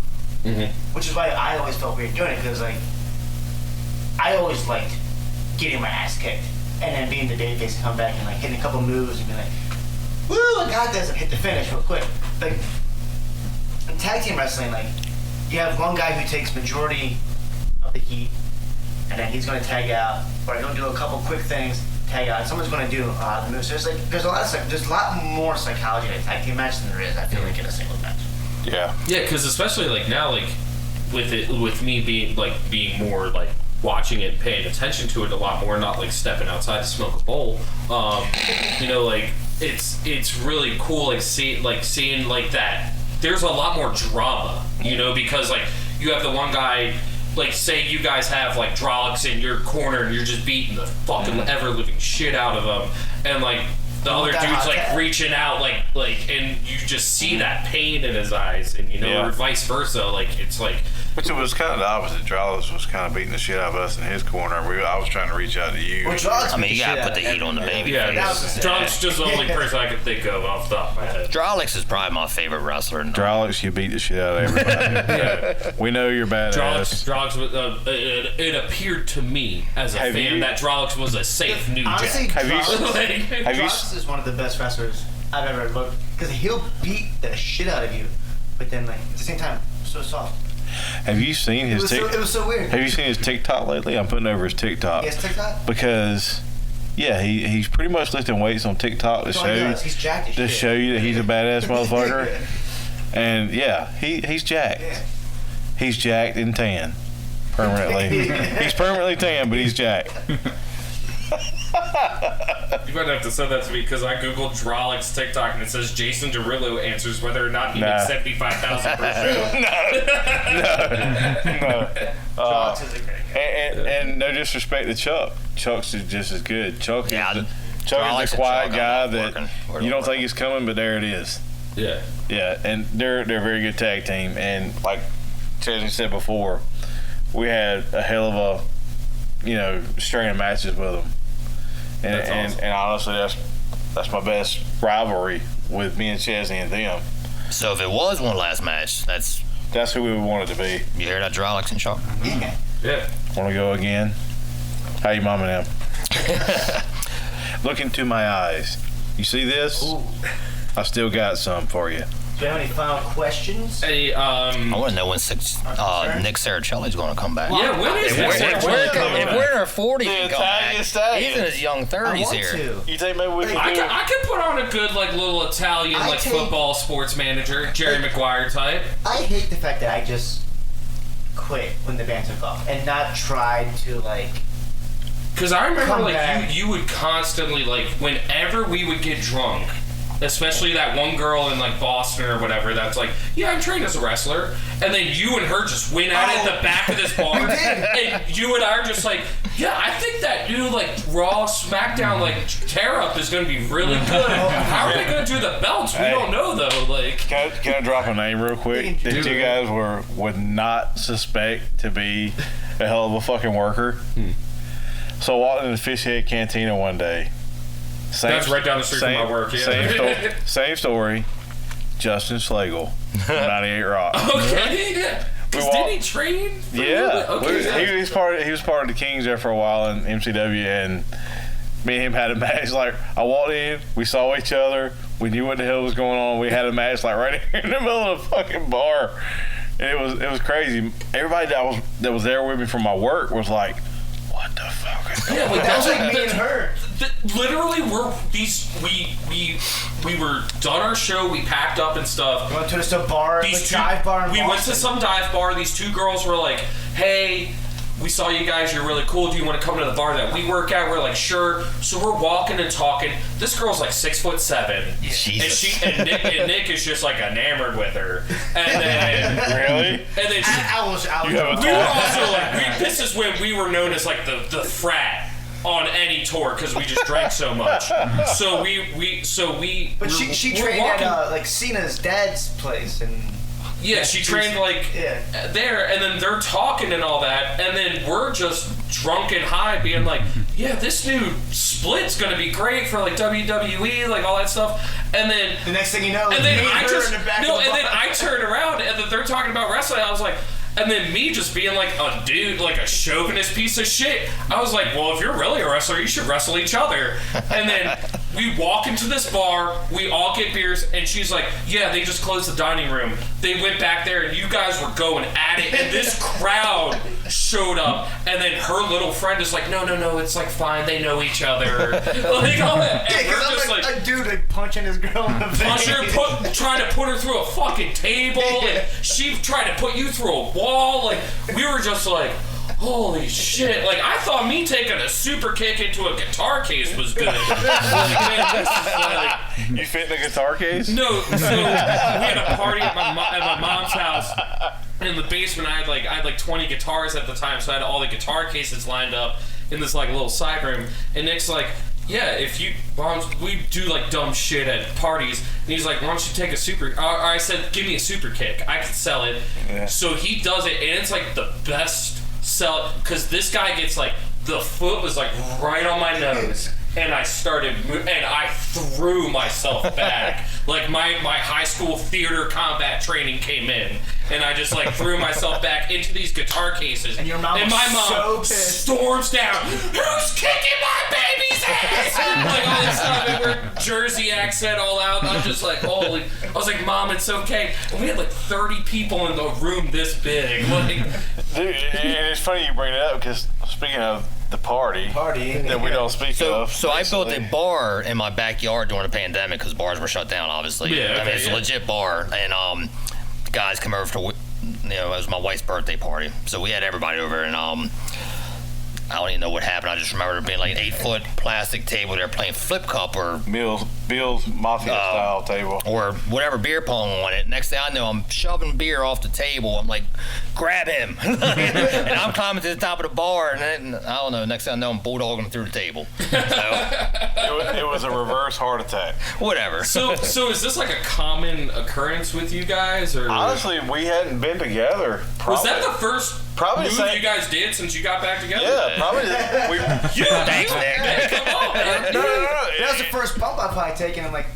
which is why I always felt weird doing it, because like I always liked getting my ass kicked. and then being the babyface and come back and like hitting a couple moves and be like, woo, I got this, and hit the finish real quick. Like in tag team wrestling, like you have one guy who takes majority of the heat, and then he's gonna tag out, or he'll do a couple quick things, tag out. And someone's gonna do the moves. So there's a lot more psychology in a tag team match than there is, I feel like, in a singles match. Yeah. Yeah, because especially like now, like with me being more like watching it, paying attention to it a lot more, not like stepping outside to smoke a bowl. You know, like it's really cool, like seeing like that. There's a lot more drama, you know, because like you have the one guy, like say you guys have like Drolix in your corner and you're just beating the fucking ever living shit out of them, and like the other dude's like reaching out, like, and you just see that pain in his eyes, and you know, or vice versa. Like it's like, which it was kind of the opposite. Dralis was kind of beating the shit out of us in his corner. I was trying to reach out to you. Well, I mean, you gotta put the heat on the baby. yeah, Drolix just the only person I could think of off the top of my head. Drolix is probably my favorite wrestler. Drolix, you beat the shit out of everybody. We know you're badass. Drolix it appeared to me as a fan that Drolix was a safe new Honestly, Jack. Drolix is one of the best wrestlers I've ever looked, because he'll beat the shit out of you, but then like at the same time, so soft. Have you seen his It was so weird. Have you seen his TikTok lately? I'm putting over his TikTok. He has TikTok? Because, yeah, he's pretty much lifting weights on TikTok to show you, He's jacked as shit. show you that he's a badass motherfucker. And yeah, he's jacked. Yeah. He's jacked and tan permanently. He's permanently tan, but he's jacked. You might have to send that to me, because I googled Drolix TikTok and it says Jason Derulo answers whether or not he makes $75,000 per show. No. Drolix is a great guy. And no disrespect to Chuck. Chuck's just as good. Chuck is Drolix the and quiet Chuck, guy I'm that working. you don't think he's coming, but there it is. Yeah. Yeah, and they're a very good tag team. And like Chesney said before, we had a hell of a string of matches with them. And honestly, that's my best rivalry with me and Chesney and them. So if it was one last match, that's who we would want it to be. you hear that, Drolix and Chuck? Yeah. Want to go again? How you, mom and them? Look into my eyes. You see this? Ooh. I still got some for you. Do you have any final questions? Hey, I want to know when Nick Saracelli's going to come back. yeah, when is If we're in our 40s, The he can come Italian back. stallion. He's in his young 30s want here. to. You think maybe we can I could put on a good like little Italian like football sports manager, Jerry Maguire type. I hate the fact that I just quit when the band took off and not tried to like. Because I remember Come like back. you would constantly like whenever we would get drunk. Especially that one girl in like Boston or whatever that's like, yeah, I'm trained as a wrestler, and then you and her just went at it at the back of this bar, and you and I are just like, yeah, I think that new like Raw SmackDown like tear up is going to be really good. How are they going to do the belts? We don't know though. Like, Can I drop a name real quick that you guys would not suspect to be a hell of a fucking worker? So I walked in the Fish Head Cantina one day. that's right down the street from my work. Yeah. Same story. Justin Slagle, 98 Rock. Okay. Because did he train? Yeah. Okay. He was part of the Kings there for a while in MCW, and me and him had a match. Like, I walked in, we saw each other, we knew what the hell was going on. We had a match like right here in the middle of the fucking bar, and it was crazy. Everybody that was there with me from my work was like, "What the fuck is going on?" Like, That was like me and her. Literally, we were done our show. We packed up and stuff. We went to a bar, dive bar. In we went Boston. to some dive bar. These two girls were like, "Hey, we saw you guys. You're really cool. Do you want to come to the bar that we work at?" We're like, "Sure." So we're walking and talking. This girl's like 6'7", Jesus. and Nick is just like enamored with her. And then Really? and then I was. You have a we were also like, this is when we were known as like the frat on any tour because we just drank so much. So we. But she trained at like Cena's dad's place, and yeah, she trained like there, and then they're talking and all that, and then we're just drunk and high, being like, yeah, this new split's gonna be great for like WWE, like all that stuff, and then the next thing you know, and then me and I her just in the back no, of the and then bar. I turn around and then they're talking about wrestling. I was like. And then me just being like a dude, like a chauvinist piece of shit. I was like, well, if you're really a wrestler, you should wrestle each other. And then we walk into this bar, we all get beers, and she's like, yeah, they just closed the dining room. They went back there, and you guys were going at it, and this crowd showed up, and then her little friend is like, no, it's like fine, they know each other. Like, all that. And we're just like, a dude like punching his girl in the face. punching her, trying to put her through a fucking table, and she tried to put you through a wall. Like, we were just like, holy shit. Like, I thought me taking a super kick into a guitar case was good. Like, man, this is like... You fit in a guitar case? No, so we had a party at my mom's house. In the basement, I had like 20 guitars at the time, so I had all the guitar cases lined up in this like little side room. And Nick's like, yeah, we do like dumb shit at parties, and he's like, why don't you take a super? I said, give me a super kick, I can sell it. Yeah. So he does it, and it's like the best sell, because this guy gets like, the foot was like right on my nose. And I started, and I threw myself back. Like my high school theater combat training came in, and I just like threw myself back into these guitar cases. And my mom storms down. Who's kicking my baby's ass? Like all this stuff, and we're Jersey accent all out. And I'm just like, holy! I was like, Mom, it's okay. And we had like 30 people in the room this big. Like, dude, and it's funny you bring it up because speaking of the party that we don't speak of. So I built a bar in my backyard during the pandemic because bars were shut down, obviously. Yeah, okay, I mean, it's a legit bar, and guys come over to, it was my wife's birthday party, so we had everybody over, and I don't even know what happened. I just remember there being like an 8-foot plastic table there playing flip cup or Bill's Mafia style table or whatever, beer pong on it. Next thing I know, I'm shoving beer off the table. I'm like, grab him, and I'm climbing to the top of the bar, and then, I don't know. Next thing I know, I'm bulldogging him through the table. So, it was a reverse heart attack. Whatever. So is this like a common occurrence with you guys, or honestly, we hadn't been together. Was that the first move you guys did since you got back together? Yeah, probably. Thanks, Nick. Come on, man. No. That was the first bump I've probably taken in like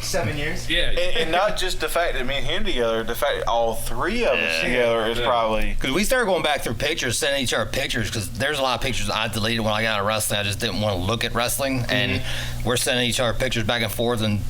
7 years. Yeah. And not just the fact that me and him together, the fact that all three of us together is probably... Because we started going back through pictures, sending each other pictures, because there's a lot of pictures I deleted when I got out of wrestling. I just didn't want to look at wrestling, and we're sending each other pictures back and forth, and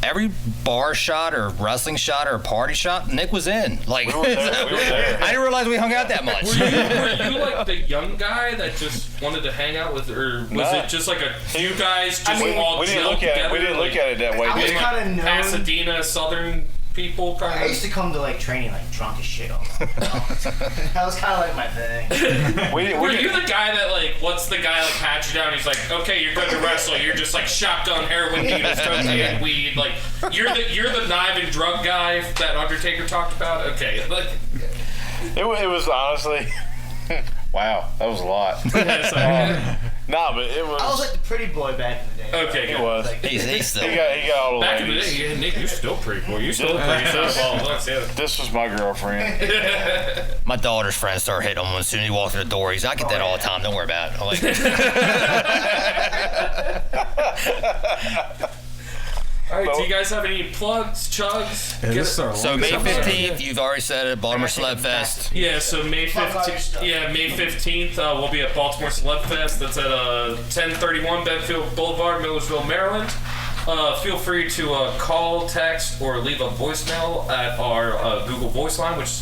every bar shot or wrestling shot or party shot, Nick was in. Like, we were there. I didn't realize we hung out that much. Were you like the young guy that just wanted to hang out with, or was it just like a few guys just all gelled together? We didn't look at it that way. I was kind of known. Pasadena, Southern people, kind of. I used to come to like training like drunk as shit all the time. That was kind of like my thing. Were you the guy that like, what's the guy like pats you down? He's like, okay, you're good to wrestle. You're just like shotgun heroin needles, cocaine, weed. Like you're the knife and drug guy that Undertaker talked about. Okay, like it was honestly. Wow, that was a lot. Nah, but it was. I was like the pretty boy back in the day. Okay, he was. Like, He's still. He got all the back ladies. in the day, yeah, Nick, you're still pretty cool. You're still pretty cool. This was my girlfriend. My daughter's friends start hitting him as soon as he walks through the door. He's like, I get that all the time. Don't worry about it. I'm like, all right, do you guys have any plugs, chugs? so May 15th, you've already said it, Baltimore Celeb Fest. Yeah, so May 15th. Yeah, May 15th, we'll be at Baltimore Celeb Fest. That's at 1031 Bedfield Boulevard, Millersville, Maryland. Feel free to call, text, or leave a voicemail at our Google Voice line, which is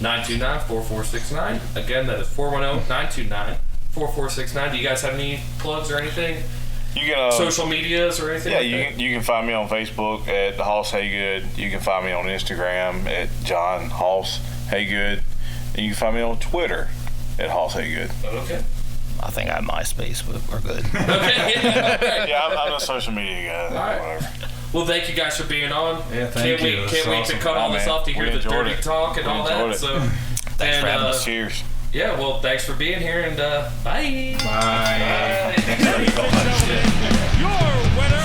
410-929-4469. Again, that is 410-929-4469. Do you guys have any plugs or anything? You can social medias or anything? Yeah, you can find me on Facebook at Hoss Haygood. You can find me on Instagram at John Hoss Haygood, and you can find me on Twitter at Hoss Haygood. Okay. I think I have MySpace, but we're good. Okay. Yeah, I'm a social media guy. All right. Whatever. Well, thank you guys for being on. Yeah, thank you. Can't wait to cut all this off to hear the dirty talk and all that. So, Thanks for having us. Cheers. Yeah, well, thanks for being here, and bye. Bye. Thanks for Your winner.